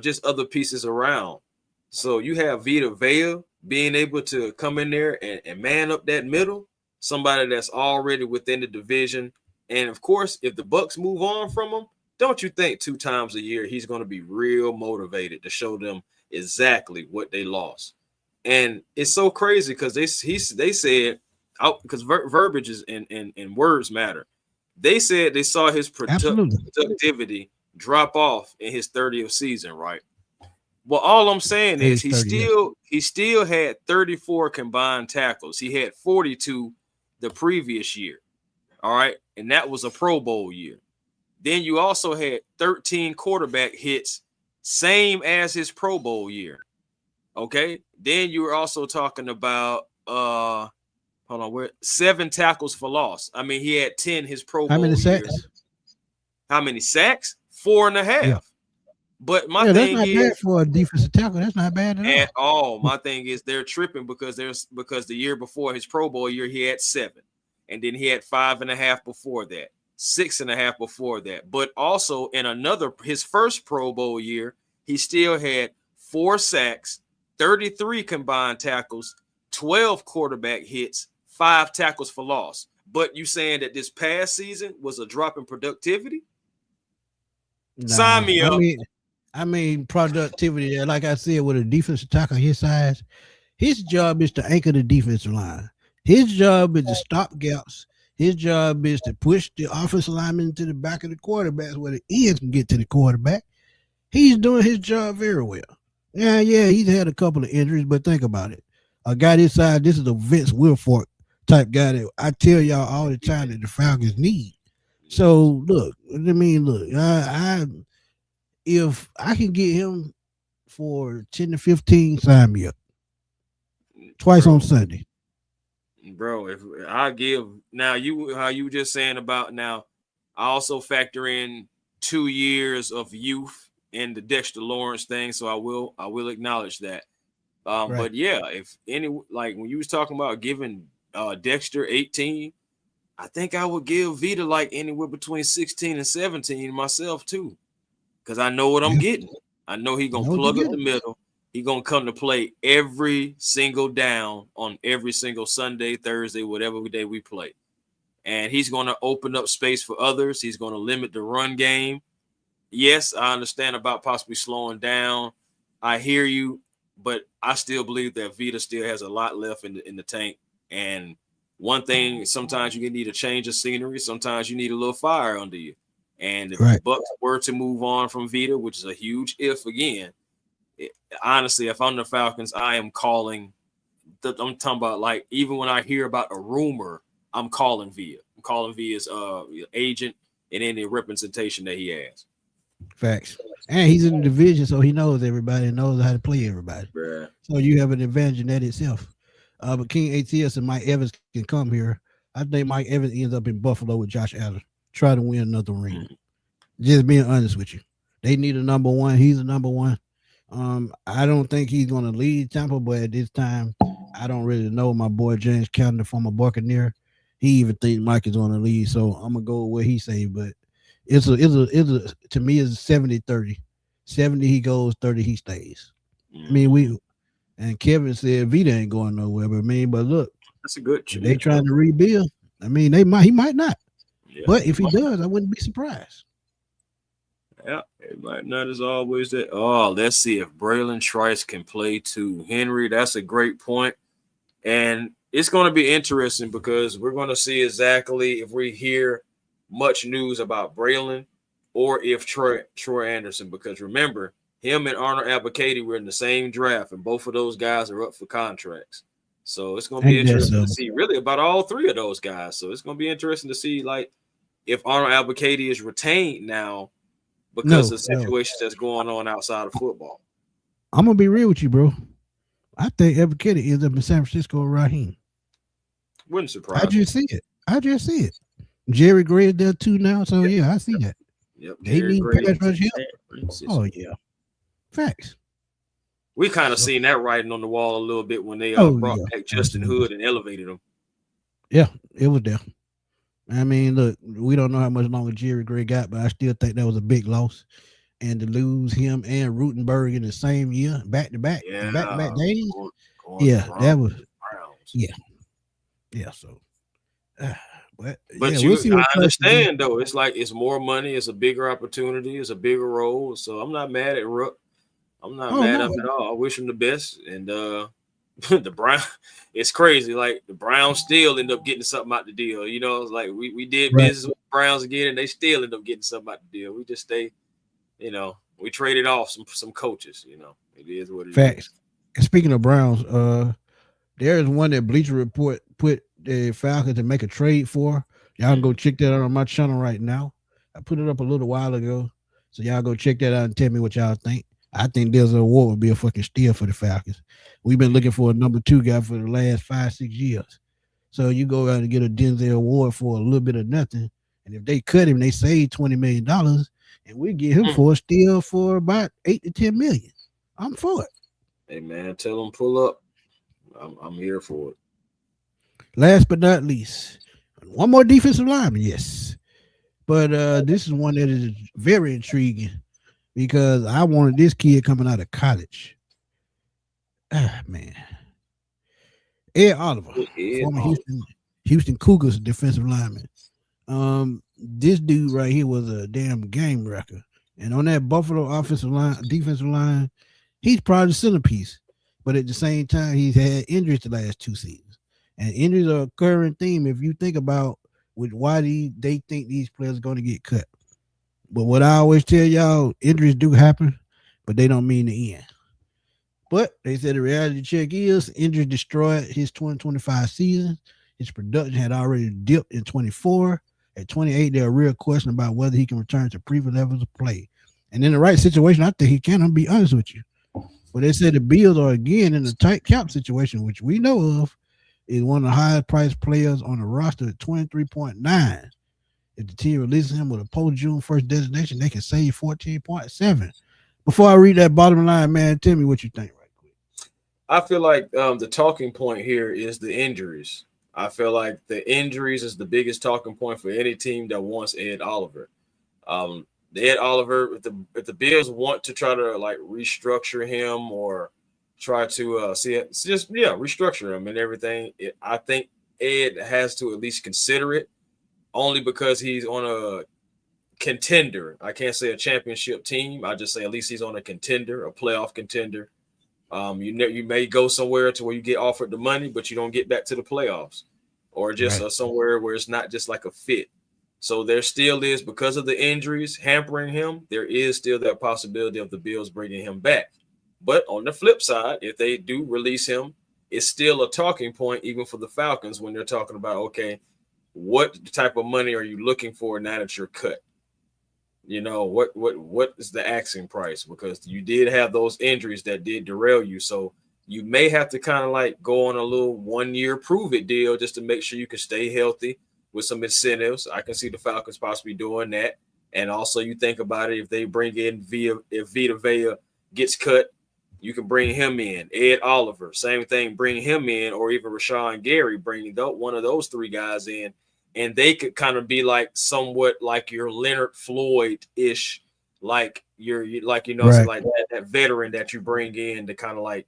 [SPEAKER 1] just other pieces around. So you have Vita Vea being able to come in there and man up that middle, somebody that's already within the division. And of course, if the Bucks move on from him, don't you think 2 times a year he's going to be real motivated to show them exactly what they lost? And it's so crazy because they said, because verbiage is and words matter. They said they saw his productivity drop off in his 30th season, right? Well, all I'm saying is he still had 34 combined tackles. He had 42 the previous year. All right. And that was a Pro Bowl year. Then you also had 13 quarterback hits, same as his Pro Bowl year. Okay. Then you were also talking about hold on, we're 7 tackles for loss. I mean, he had 10 his Pro
[SPEAKER 2] How
[SPEAKER 1] Bowl
[SPEAKER 2] many
[SPEAKER 1] year.
[SPEAKER 2] sacks?
[SPEAKER 1] How many sacks? 4.5.
[SPEAKER 2] Yeah.
[SPEAKER 1] But my
[SPEAKER 2] that's
[SPEAKER 1] thing
[SPEAKER 2] not
[SPEAKER 1] is
[SPEAKER 2] bad for a defensive tackle. That's not bad
[SPEAKER 1] at all. My thing is they're tripping because the year before his Pro Bowl year he had 7, and then he had 5.5 before that, 6.5 before that. But also in his first Pro Bowl year, he still had 4 sacks, 33 combined tackles, 12 quarterback hits, 5 tackles for loss. But you saying that this past season was a drop in productivity? Sign me up.
[SPEAKER 2] I mean, productivity, like I said, with a defensive tackle his size, his job is to anchor the defensive line. His job is to stop gaps. His job is to push the offensive lineman to the back of the quarterback where the ends can get to the quarterback. He's doing his job very well. Yeah, he's had a couple of injuries, but think about it. A guy this size, this is a Vince Wilfork type guy that I tell y'all all the time that the Falcons need. So, if I can get him for 10 to 15, sign me up. Twice on Sunday.
[SPEAKER 1] Bro, if I give now how you just saying about now, I also factor in 2 years of youth in the Dexter Lawrence thing, so I will acknowledge that. Right. But yeah, if any when you was talking about giving Dexter 18, I think I would give Vita anywhere between 16 and 17 myself too. Because I know what I'm getting. I know he's going to plug up the middle. He's going to come to play every single down on every single Sunday, Thursday, whatever day we play. And he's going to open up space for others. He's going to limit the run game. Yes, I understand about possibly slowing down. I hear you, but I still believe that Vita still has a lot left in the tank. And one thing, sometimes you need a change of scenery. Sometimes you need a little fire under you. And if the Bucs were to move on from Vita, which is a huge if again, honestly, if I'm the Falcons, I am calling. I'm talking about even when I hear about a rumor, I'm calling Vea. I'm calling Vea's agent and any representation that he has.
[SPEAKER 2] Facts. And he's in the division, so he knows everybody and knows how to play everybody.
[SPEAKER 1] Right.
[SPEAKER 2] So you have an advantage in that itself. But King ATS and Mike Evans can come here. I think Mike Evans ends up in Buffalo with Josh Allen. Try to win another ring. Just being honest with you. They need a number one. He's a number one. I don't think he's going to lead Tampa, but at this time, I don't really know. My boy James Conner, former Buccaneer, he even thinks Mike is going to lead. So I'm going to go with what he say, but it's to me, it's 70-30. 70 he goes, 30 he stays. I mean, and Kevin said Vita ain't going nowhere, but look,
[SPEAKER 1] that's a good choice.
[SPEAKER 2] They trying to rebuild. I mean, he might not. Yeah. But if he does, I wouldn't be surprised.
[SPEAKER 1] Yeah, it might not as always that. Oh, let's see if Braylon Trice can play too. Henry, that's a great point. And it's going to be interesting because we're going to see exactly if we hear much news about Braylon or if Troy Anderson, because remember, him and Arnold Abacady were in the same draft, and both of those guys are up for contracts. So it's going to be interesting to see really about all 3 of those guys. So it's going to be interesting to see if Arnold Abacady is retained now because of situations that's going on outside of football.
[SPEAKER 2] I'm going to be real with you, bro. I think Abacady ends up in San Francisco with Raheem.
[SPEAKER 1] Wouldn't surprise
[SPEAKER 2] me. I just see it. Jerry Gray is there too now, so yeah, I see that.
[SPEAKER 1] Yep.
[SPEAKER 2] They need pass rush help. Oh yeah. Facts.
[SPEAKER 1] We kind of seen that writing on the wall a little bit when they brought back Justin Hood and elevated him.
[SPEAKER 2] Yeah, it was there. I mean, look, we don't know how much longer Jerry Gray got, but I still think that was a big loss. And to lose him and Rutenberg in the same year, back to back days. That was yeah. So, but
[SPEAKER 1] I understand though. It's it's more money. It's a bigger opportunity. It's a bigger role. So I'm not mad at Rook. I'm not mad at him at all. I wish him the best. And the Brown, it's crazy. The Browns still end up getting something out the deal. We did business with the Browns again, and they still end up getting something out the deal. We just stay, we traded off some coaches. It is what it is.
[SPEAKER 2] Facts. And speaking of Browns, there is one that Bleacher Report put the Falcons to make a trade for. Y'all can go check that out on my channel right now. I put it up a little while ago. So y'all go check that out and tell me what y'all think. I think Denzel Ward would be a fucking steal for the Falcons. We've been looking for a number 2 guy for the last 5-6 years. So you go out and get a Denzel award for a little bit of nothing. And if they cut him, they save $20 million, and we get him for a steal for about 8 to 10 million. I'm for it.
[SPEAKER 1] Hey man, tell them pull up. I'm here for it.
[SPEAKER 2] Last but not least, one more defensive lineman, yes. But this is one that is very intriguing because I wanted this kid coming out of college. Ah, man. Ed Oliver, former Houston Cougars defensive lineman. This dude right here was a damn game wrecker. And on that Buffalo defensive line, he's probably the centerpiece. But at the same time, he's had injuries the last 2 seasons. And injuries are a current theme if you think about why they think these players are going to get cut. But what I always tell y'all, injuries do happen, but they don't mean the end. But they said the reality check is injuries destroyed his 2025 season. His production had already dipped in 24. At 28, there are real questions about whether he can return to previous levels of play. And in the right situation, I think he can. I'll be honest with you. But they said the Bills are again in a tight cap situation, which we know of, is one of the highest priced players on the roster at 23.9. If the team releases him with a post-June 1st designation, they can save 14.7. Before I read that bottom line, man, tell me what you think right quick.
[SPEAKER 1] I feel like the talking point here is the injuries. I feel like the injuries is the biggest talking point for any team that wants Ed Oliver. Ed Oliver, if the Bills want to try to like restructure him or try to restructure him and everything, I think Ed has to at least consider it, only because he's on a contender. I can't say a championship team. I just say at least he's on a contender, a playoff contender. You may go somewhere to where you get offered the money, but you don't get back to the playoffs, or just somewhere where it's not just like a fit. So there still is, because of the injuries hampering him, there is still that possibility of the Bills bringing him back. But on the flip side, if they do release him, it's still a talking point even for the Falcons when they're talking about, okay, what type of money are you looking for now that you're cut? You know, what is the asking price? Because you did have those injuries that did derail you. So you may have to kind of like go on a little 1-year prove it deal just to make sure you can stay healthy with some incentives. I can see the Falcons possibly doing that. And also you think about it, if they bring in if Vita Vea gets cut, you can bring him in. Ed Oliver, same thing, bring him in, or even Rashan Gary, bring one of those 3 guys in. And they could kind of be like somewhat like your Leonard Floyd-ish, like so like that veteran that you bring in to kind of like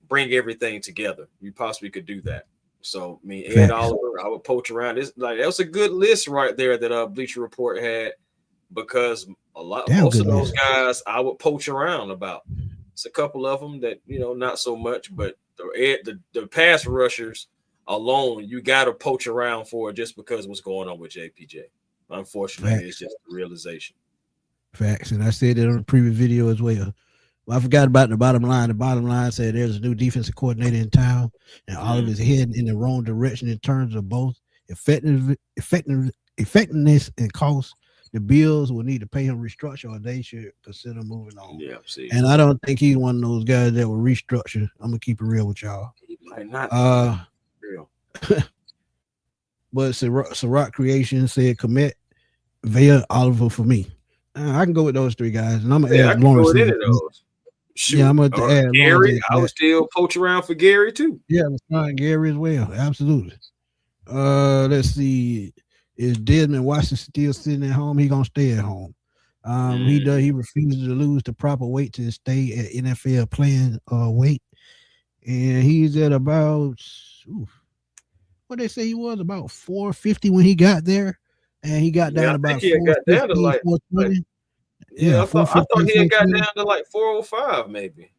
[SPEAKER 1] bring everything together. You possibly could do that. So I mean, Ed Oliver, I would poach around. That was a good list right there that Bleacher Report had, because most of those guys I would poach around about. It's a couple of them that not so much, but the pass rushers alone, you got to poach around for, just because what's going on with JPJ. Unfortunately, it's just the realization.
[SPEAKER 2] Facts. And I said it on the previous video as well. I forgot about the bottom line. The bottom line said there's a new defensive coordinator in town, and Oliver's heading in the wrong direction in terms of both effectiveness and cost. The Bills will need to pay him restructure, or they should consider moving on.
[SPEAKER 1] Yeah, see.
[SPEAKER 2] And I don't think he's one of those guys that will restructure. I'm gonna keep it real with y'all.
[SPEAKER 1] He might not. Real.
[SPEAKER 2] But Ciroc Creation said Kmet, Vea, Oliver for me. I can go with those 3 guys, and I'm gonna add Lawrence.
[SPEAKER 1] Shoot.
[SPEAKER 2] Yeah, I'm going to add
[SPEAKER 1] Gary. I would still poach around for Gary too.
[SPEAKER 2] Yeah, Gary as well. Absolutely. Let's see. Is Desmond Watson still sitting at home? He gonna stay at home. He refuses to lose the proper weight to stay at NFL playing weight, and he's at about what they say he was about 450 when he got there, and he got down about 420.
[SPEAKER 1] I thought he had got down to like 405, maybe.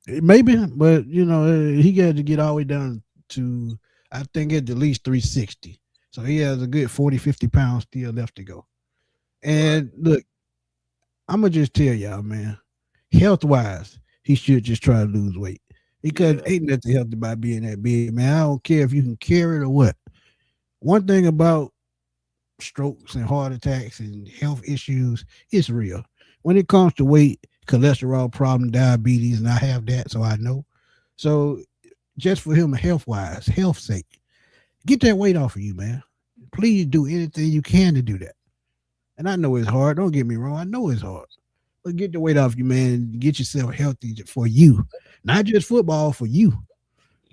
[SPEAKER 2] But he got to get all the way down to, I think, at least 360. So he has a good 50 pounds still left to go. And look, I'm gonna just tell y'all, man, health wise, he should just try to lose weight, because ain't nothing healthy about being that big, man. I don't care if you can carry it or what. One thing about strokes and heart attacks and health issues, it's real. When it comes to weight, cholesterol problem, diabetes, and I have that, so I know. So just for him, health sake, Get that weight off of you, man. Please do anything you can to do that. And I know it's hard. Don't get me wrong. I know it's hard. But get the weight off you, man. Get yourself healthy for you. Not just football, for you.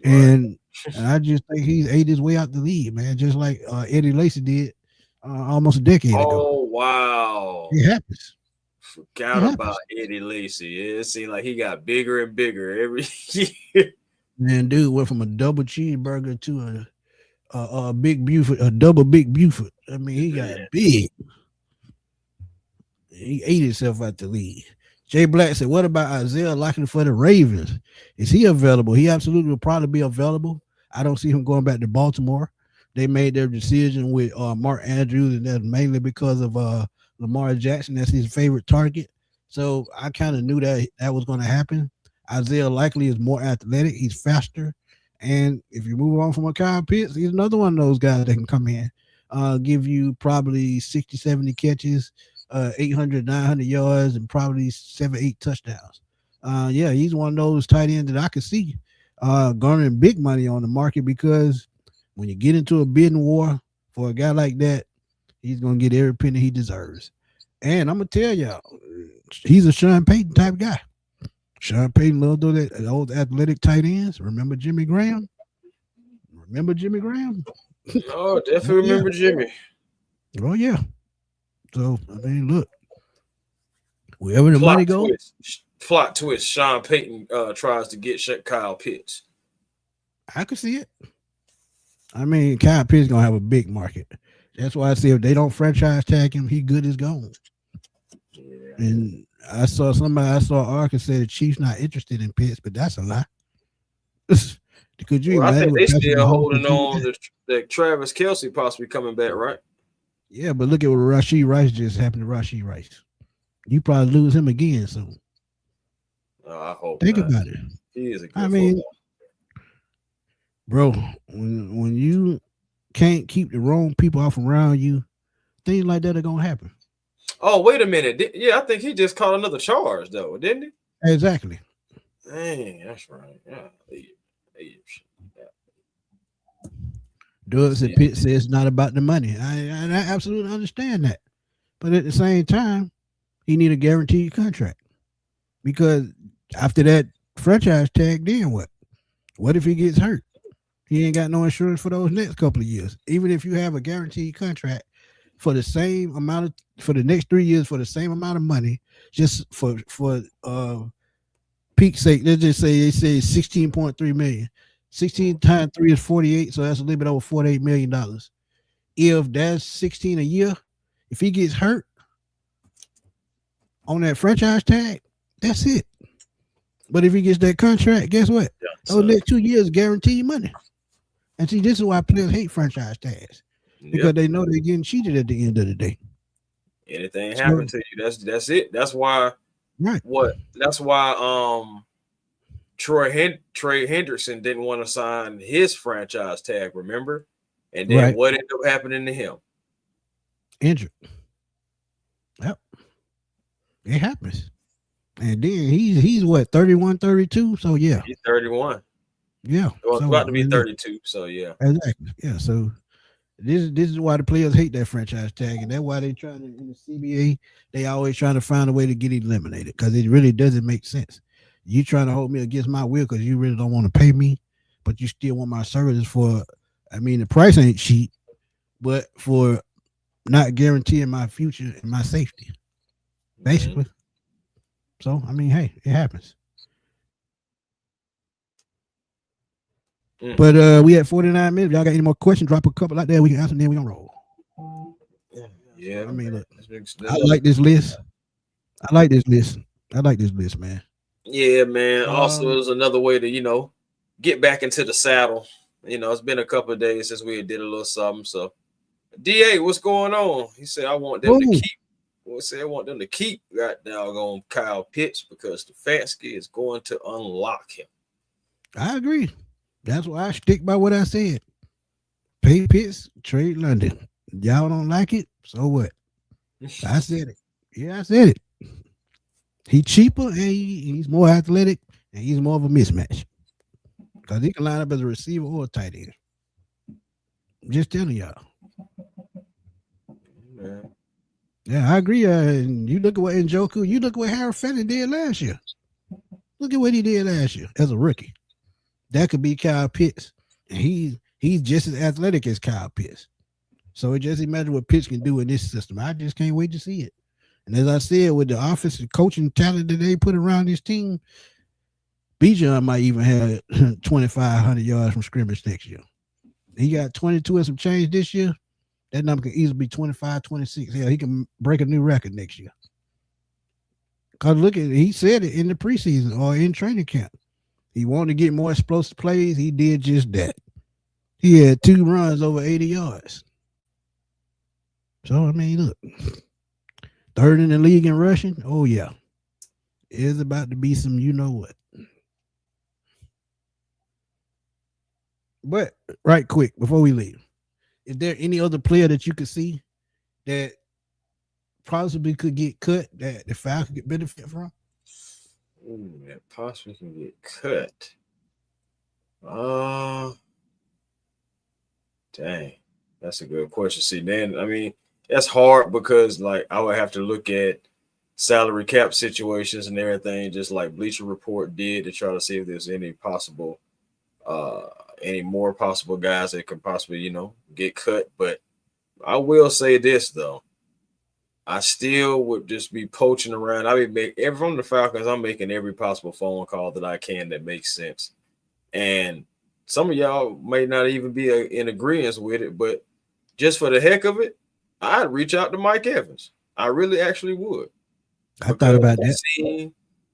[SPEAKER 2] And I just think he's ate his way out the league, man. Just like Eddie Lacy did almost a decade ago.
[SPEAKER 1] Oh, wow.
[SPEAKER 2] It happens.
[SPEAKER 1] Forgot about Eddie Lacy. It seemed like he got bigger and bigger every year.
[SPEAKER 2] Man, dude went from a double cheeseburger to a big Buford, a double big Buford. I mean, he got big. He ate himself out the league. Jay Black said, "What about Isaiah Likely for the Ravens? Is he available? He absolutely will probably be available. I don't see him going back to Baltimore. They made their decision with Mark Andrews, and that's mainly because of Lamar Jackson. That's his favorite target. So I kind of knew that was going to happen. Isaiah Likely is more athletic. He's faster. And if you move on from a Kyle Pitts, he's another one of those guys that can come in, give you probably 60, 70 catches, 800, 900 yards, and probably 7, 8 touchdowns. Yeah, he's one of those tight ends that I could see garnering big money on the market, because when you get into a bidding war for a guy like that, he's going to get every penny he deserves. And I'm going to tell y'all, he's a Sean Payton type guy. Sean Payton loved those old athletic tight ends. Remember Jimmy Graham?
[SPEAKER 1] Oh, definitely remember Jimmy.
[SPEAKER 2] Oh, yeah. So, I mean, look. Wherever the money goes.
[SPEAKER 1] Plot twist. Sean Payton tries to get Kyle Pitts.
[SPEAKER 2] I could see it. I mean, Kyle Pitts going to have a big market. That's why I say if they don't franchise tag him, he good as gone. Yeah. And I saw Arkansas say the Chiefs not interested in Pitts, but that's a lie. Could you
[SPEAKER 1] I think they still holding on that Travis Kelce possibly coming back, right?
[SPEAKER 2] Yeah, but look at what Rashee Rice just happened to Rashee Rice. You probably lose him again soon.
[SPEAKER 1] I hope.
[SPEAKER 2] Think about it.
[SPEAKER 1] He is a good football.
[SPEAKER 2] Bro, when you can't keep the wrong people off around you, things like that are gonna happen.
[SPEAKER 1] Oh, wait a minute. Yeah, I think he just caught another charge, though, didn't he?
[SPEAKER 2] Exactly.
[SPEAKER 1] Dang, that's right. Yeah.
[SPEAKER 2] Doug said Pitt says it's not about the money. I absolutely understand that. But at the same time, he need a guaranteed contract. Because after that franchise tag, then what? What if he gets hurt? He ain't got no insurance for those next couple of years. Even if you have a guaranteed contract for the same amount for the next 3 years for the same amount of money, just for peak sake, let's just say they say 16.3 million. 16 times 3 is 48, so that's a little bit over $48 million. If that's 16 a year, if he gets hurt on that franchise tag, that's it. But if he gets that contract, guess what? Those next 2 years guaranteed money. And see, this is why players hate franchise tags, because they know they're getting cheated at the end of the day.
[SPEAKER 1] Anything happen to you, that's it. That's why.
[SPEAKER 2] Right.
[SPEAKER 1] That's why Trey Hendrickson didn't want to sign his franchise tag, remember? And then what ended up happening to him?
[SPEAKER 2] Injured. Yep. It happens. And then he's what, 31, 32? So yeah.
[SPEAKER 1] He's 31.
[SPEAKER 2] Yeah.
[SPEAKER 1] Well, about to be 32. So yeah.
[SPEAKER 2] Exactly. Yeah. So this is why the players hate that franchise tag, and that's why they trying to, in the CBA, they always trying to find a way to get eliminated, because it really doesn't make sense. You trying to hold me against my will because you really don't want to pay me, but you still want my services for, I mean, the price ain't cheap, but for not guaranteeing my future and my safety, basically. So, I mean, hey, it happens. But we had 49 minutes. Y'all got any more questions? Drop a couple out there. We can answer, and then we gonna roll.
[SPEAKER 1] Yeah.
[SPEAKER 2] I mean, look, I like this list. I like this list, man.
[SPEAKER 1] Yeah, man. Also, it was another way to, get back into the saddle. It's been a couple of days since we did a little something. So, DA, what's going on? He said, I want them to keep. Well, I want them to keep right now on Kyle Pitts, because Stefanski is going to unlock him. I
[SPEAKER 2] agree. That's why I stick by what I said. Pay Pitts, trade London. Y'all don't like it, so what? I said it. Yeah, I said it. He's cheaper, and he's more athletic, and he's more of a mismatch, because he can line up as a receiver or a tight end. Just telling y'all.
[SPEAKER 1] Man.
[SPEAKER 2] Yeah, I agree. And you look at what Njoku, you look at what Harry Fenton did last year. Look at what he did last year as a rookie. That could be Kyle Pitts. And he's just as athletic as Kyle Pitts. So it just imagine what Pitts can do in this system. I just can't wait to see it. And as I said, with the offensive coaching talent that they put around this team, Bijan might even have 2,500 yards from scrimmage next year. He got 22 and some change this year. That number can easily be 25, 26. Hell, he can break a new record next year. Because look at it, he said it in the preseason or in training camp. He wanted to get more explosive plays. He did just that. He had 2 runs over 80 yards. So, I mean, look. 3rd in the league in rushing. Oh, yeah. It's about to be some you know what. But right quick, before we leave, is there any other player that you could see that possibly could get cut that the Falcons could benefit from?
[SPEAKER 1] Ooh, that possibly can get cut. Dang, that's a good question. See, then I mean, that's hard because like I would have to look at salary cap situations and everything, just like Bleacher Report did, to try to see if there's any possible any more possible guys that could possibly, get cut. But I will say this though. I still would just be poaching around. I mean, from the Falcons, I'm making every possible phone call that I can that makes sense. And some of y'all may not even be in agreement with it, but just for the heck of it, I'd reach out to Mike Evans. I really actually would.
[SPEAKER 2] I thought about that.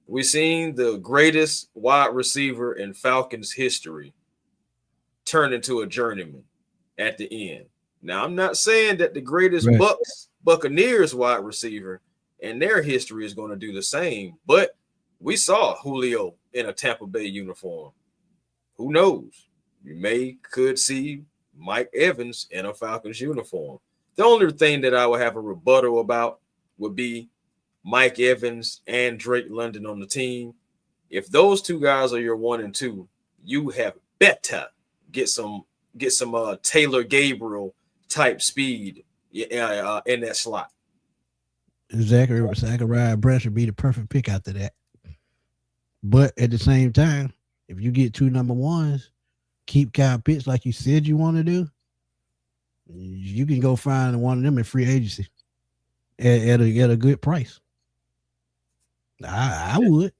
[SPEAKER 1] We've seen the greatest wide receiver in Falcons history turn into a journeyman at the end. Now, I'm not saying that the greatest Buccaneers wide receiver and their history is going to do the same, but we saw Julio in a Tampa Bay uniform. Who knows? You could see Mike Evans in a Falcons uniform. The only thing that I would have a rebuttal about would be Mike Evans and Drake London on the team. If those 2 guys are your 1 and 2, you have better get some Taylor Gabriel type speed in that slot.
[SPEAKER 2] Zachariah Branch would be the perfect pick after that. But at the same time, if you get 2 number 1s, keep Kyle Pitts like you said you want to do, you can go find one of them in free agency at a good price. I would.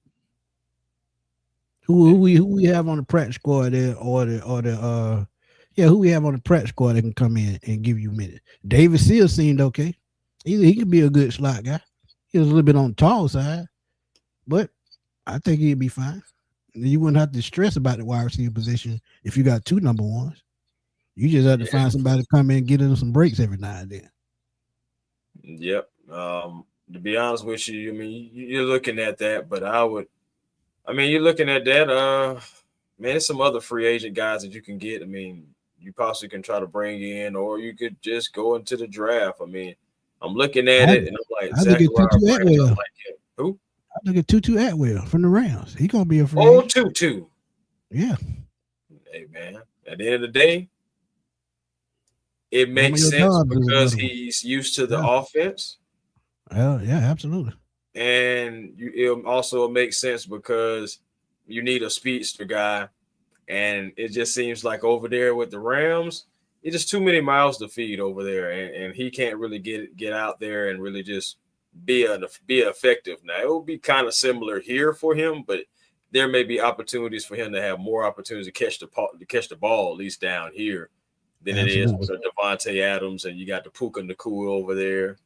[SPEAKER 2] Who we have on the practice squad there, who we have on the practice squad that can come in and give you minutes? David Seal seemed okay. He could be a good slot guy. He was a little bit on the tall side, but I think he'd be fine. You wouldn't have to stress about the wide receiver position if you got 2 number 1s. You just have to find somebody to come in and get in some breaks every now and then.
[SPEAKER 1] Yep. To be honest with you, I mean, you're looking at that, but you're looking at that. Man, there's some other free agent guys that you can get. I mean, you possibly can try to bring in, or you could just go into the draft. I mean, I'm looking at it, and I'm like, Zachariah Branch, who?
[SPEAKER 2] I look at Tutu Atwell from the Rams. He's gonna be a free agent.
[SPEAKER 1] Tutu.
[SPEAKER 2] Yeah.
[SPEAKER 1] Hey man, at the end of the day, it makes sense because he's used to the offense.
[SPEAKER 2] Yeah, absolutely.
[SPEAKER 1] And it also makes sense because you need a speedster guy, and it just seems like over there with the Rams, it's just too many miles to feed over there, and he can't really get out there and really just be effective. Now it will be kind of similar here for him, but there may be opportunities for him to have more opportunities to catch the ball at least down here than it is with Devontae Adams, and you got the Puka Nacua over there.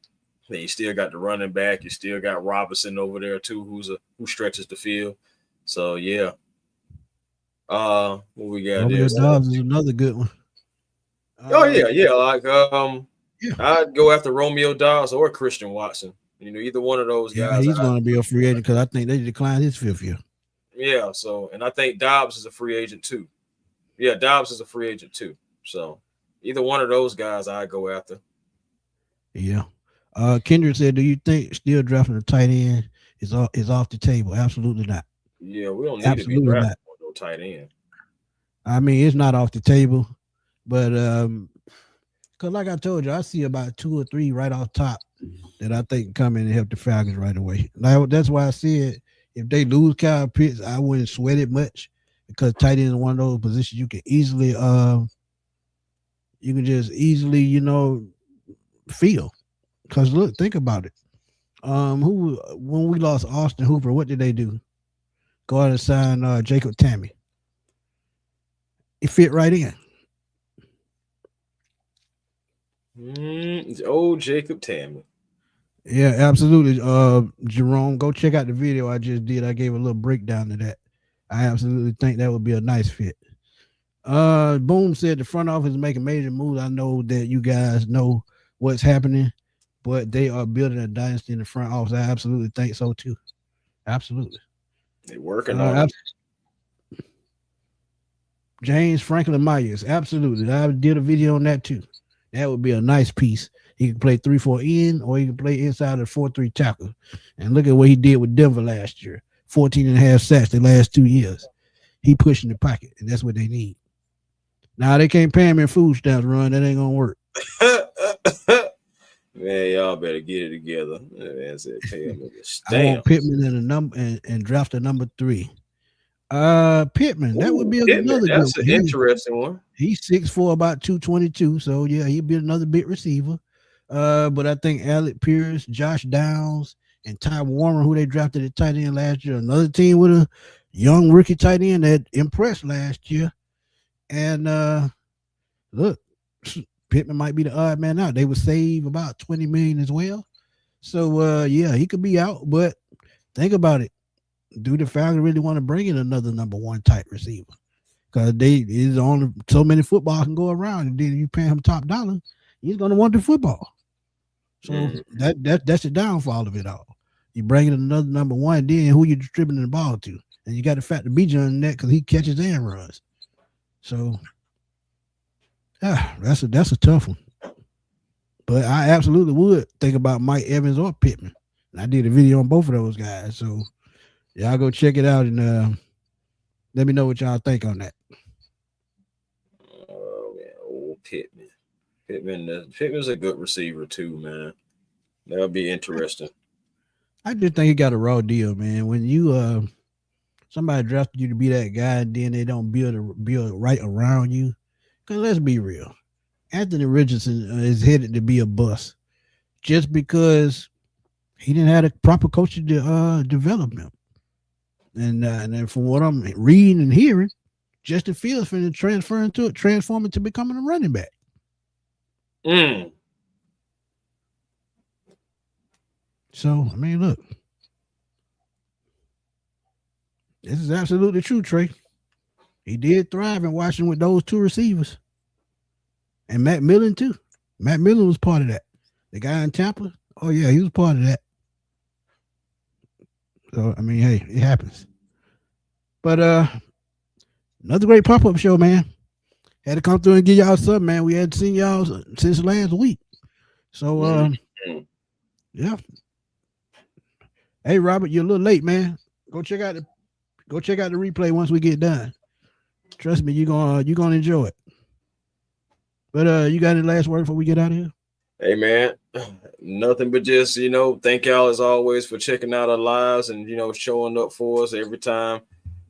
[SPEAKER 1] Then you still got the running back. You still got Robinson over there too, who stretches the field. So yeah. What we got there?
[SPEAKER 2] Dobbs is another good one.
[SPEAKER 1] Yeah. Like I'd go after Romeo Dobbs or Christian Watson. Either one of those guys.
[SPEAKER 2] He's going to be a free agent because I think they declined his 5th year.
[SPEAKER 1] Yeah. So, and I think Dobbs is a free agent too. Yeah, Dobbs is a free agent too. So, either one of those guys I'd go after.
[SPEAKER 2] Yeah. Kendrick said, "Do you think still drafting a tight end is off the table?" Absolutely not.
[SPEAKER 1] Yeah, we don't need to be drafting no tight end.
[SPEAKER 2] I mean, it's not off the table, but Because like I told you, I see about 2 or 3 right off top that I think come in and help the Falcons right away. Like, that's why I said if they lose Kyle Pitts, I wouldn't sweat it much because tight end is one of those positions you can just easily, feel. Because look, think about it. Who when we lost Austin Hooper, what did they do? Go out and sign Jacob Tammy. It fit right in.
[SPEAKER 1] Old Jacob Tammy.
[SPEAKER 2] Yeah, absolutely. Jerome, go check out the video I just did. I gave a little breakdown to that. I absolutely think that would be a nice fit. Boom said the front office is making major moves. I know that you guys know what's happening, but they are building a dynasty in the front office. I absolutely think so too. Absolutely.
[SPEAKER 1] They're working on it.
[SPEAKER 2] James Franklin Myers. Absolutely. I did a video on that too. That would be a nice piece. He can play 3-4 in, or he can play inside of 4-3 tackle. And look at what he did with Denver last year. 14 and a half sacks the last 2 years. He pushing the pocket, and that's what they need. Now, they can't pay him in food stamps, Run. That ain't going to work.
[SPEAKER 1] Man, y'all better get it together. Man said pay him in the stamps.
[SPEAKER 2] I want Pittman in a number and draft a number 3. Pittman, that would be another
[SPEAKER 1] that's
[SPEAKER 2] good
[SPEAKER 1] an interesting one.
[SPEAKER 2] He's 6'4", about 222. So yeah, he'd be another big receiver. But I think Alec Pierce, Josh Downs, and Ty Warren, who they drafted at tight end last year, another team with a young rookie tight end that impressed last year. And look, Pittman might be the odd man out. They would save about $20 million as well. So yeah, he could be out. But think about it. Do the Falcons really want to bring in another number 1 type receiver? Because there's only so many football can go around, and then you pay him top dollar, he's going to want the football. So that's the downfall of it all. You bring in another number 1, then who you distributing the ball to? And you got the fact to be on that because he catches and runs. So that's a tough one. But I absolutely would think about Mike Evans or Pittman. And I did a video on both of those guys. So y'all go check it out and let me know what y'all think on that.
[SPEAKER 1] Oh man, old Pittman. Pittman's a good receiver too, man. That'll be interesting.
[SPEAKER 2] I just think he got a raw deal, man. When you somebody drafted you to be that guy, and then they don't build right around you. Because let's be real, Anthony Richardson is headed to be a bust just because he didn't have a proper coach to develop him. And then from what I'm reading and hearing, Justin Fields finna transform into becoming a running back. So, I mean, look. This is absolutely true, Trey. He did thrive in Washington with those 2 receivers. And Matt Millen, too. Matt Millen was part of that. The guy in Tampa, oh, yeah, he was part of that. So, I mean, hey, it happens. But another great pop-up show, man. Had to come through and give y'all something, man. We hadn't seen y'all since last week. So, yeah. Hey, Robert, you're a little late, man. Go check out the replay once we get done. Trust me, you're gonna enjoy it. But you got any last word before we get out of here?
[SPEAKER 1] Hey man, nothing but just thank y'all as always for checking out our lives and showing up for us every time.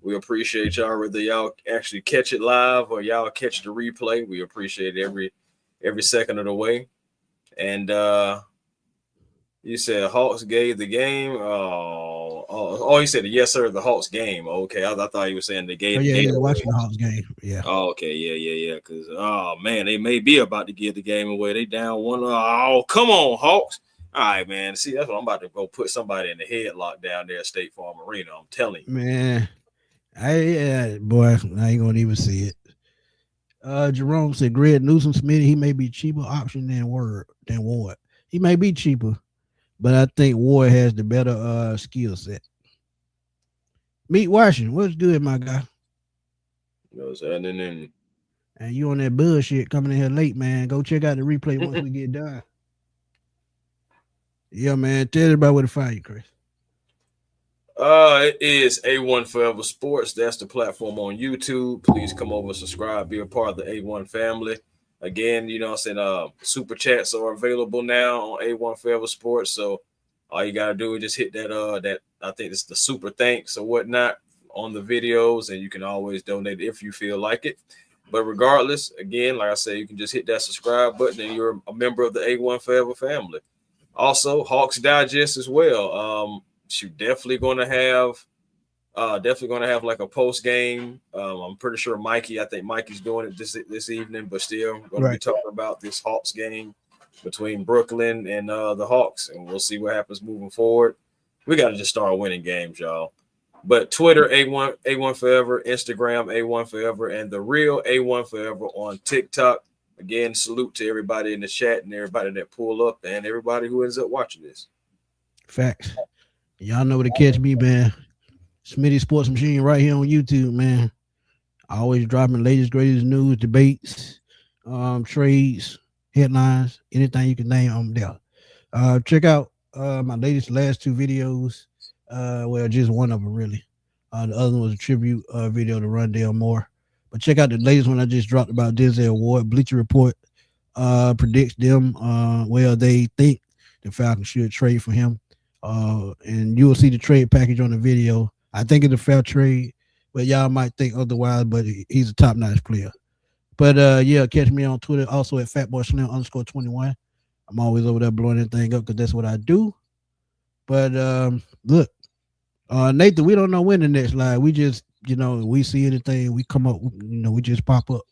[SPEAKER 1] We appreciate y'all, whether y'all actually catch it live or y'all catch the replay. We appreciate every second of the way. And you said Hawks gave the game. Oh, he said yes, sir. The Hawks game. Okay, I thought he was saying the game.
[SPEAKER 2] Oh, yeah, he was watching the Hawks game. Yeah.
[SPEAKER 1] Oh, okay, yeah. Because man, they may be about to give the game away. They down 1. Oh, come on, Hawks. All right, man. See, that's what I'm about to go put somebody in the headlock down there at State Farm Arena. I'm telling you,
[SPEAKER 2] man. Boy, I ain't gonna even see it. Jerome said Greg Newsom Smitty, he may be cheaper option than Ward. He may be cheaper, but I think Ward has the better skill set. Meet Washington, what's good, my guy?
[SPEAKER 1] What's happening?
[SPEAKER 2] And you on that bullshit coming in here late, man. Go check out the replay once we get done. Yeah, man. Tell everybody where to find you, Chris.
[SPEAKER 1] It is A1 Forever Sports. That's the platform on YouTube. Please come over, subscribe, be a part of the A1 family. Again, you know what I'm saying, super chats are available now on A1 Forever Sports. So all you gotta do is just hit that I think it's the super thanks or whatnot on the videos, and you can always donate if you feel like it. But regardless, again, like I said, you can just hit that subscribe button and you're a member of the A1 Forever family. Also, Hawks Digest as well. She's definitely gonna have like a post game. I'm pretty sure I think Mikey's doing it this evening, but still going to be talking about this Hawks game between Brooklyn and the Hawks, and we'll see what happens moving forward. We got to just start winning games, y'all. But Twitter A1 Forever, Instagram A1 Forever, and the real A1 Forever on TikTok. Again, salute to everybody in the chat and everybody that pull up and everybody who ends up watching this.
[SPEAKER 2] Facts. Y'all know where to catch me, man. Smitty Sports Machine right here on YouTube, man. I always dropping latest, greatest news, debates, trades, headlines, anything you can name, I'm there. Check out my last two videos. Well, just one of them, really. The other one was a tribute video to Rondale Moore. But check out the latest one I just dropped about Denzel Ward. Bleacher Report predicts them. They think the Falcons should trade for him. And you will see the trade package on the video. I think it's a fair trade, but y'all might think otherwise, but he's a top-notch player. But, catch me on Twitter, also at FatBoySlim_21. I'm always over there blowing anything up because that's what I do. But, look, Nathan, we don't know when the next live. We just, we see anything, we come up, we just pop up.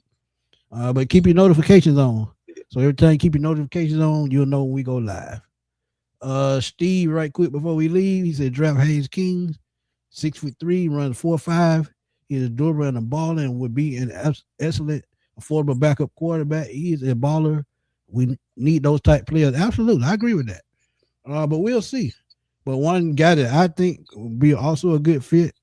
[SPEAKER 2] But keep your notifications on. So every time you keep your notifications on, you'll know when we go live. Steve, right quick before we leave, he said draft Hayes King, 6'3", runs 4.5. He's a durable and a baller and would be an excellent, affordable backup quarterback. He is a baller. We need those type players. Absolutely, I agree with that. But we'll see. But one guy that I think would be also a good fit,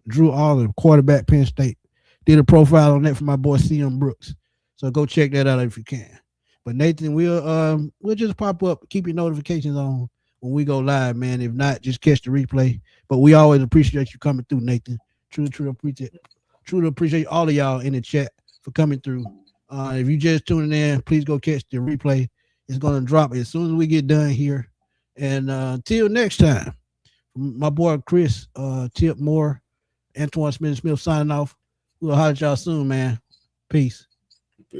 [SPEAKER 2] Drew Aller, quarterback, Penn State. Did a profile on that for my boy C.M. Brooks. So go check that out if you can. But Nathan, we'll just pop up, keep your notifications on when we go live, man. If not, just catch the replay. But we always appreciate you coming through, Nathan. Truly appreciate all of y'all in the chat for coming through. If you just tuning in, please go catch the replay. It's going to drop as soon as we get done here. And until next time, my boy Chris, Tip Moore, Antoine Smith signing off. We'll holler at y'all soon, man. Peace.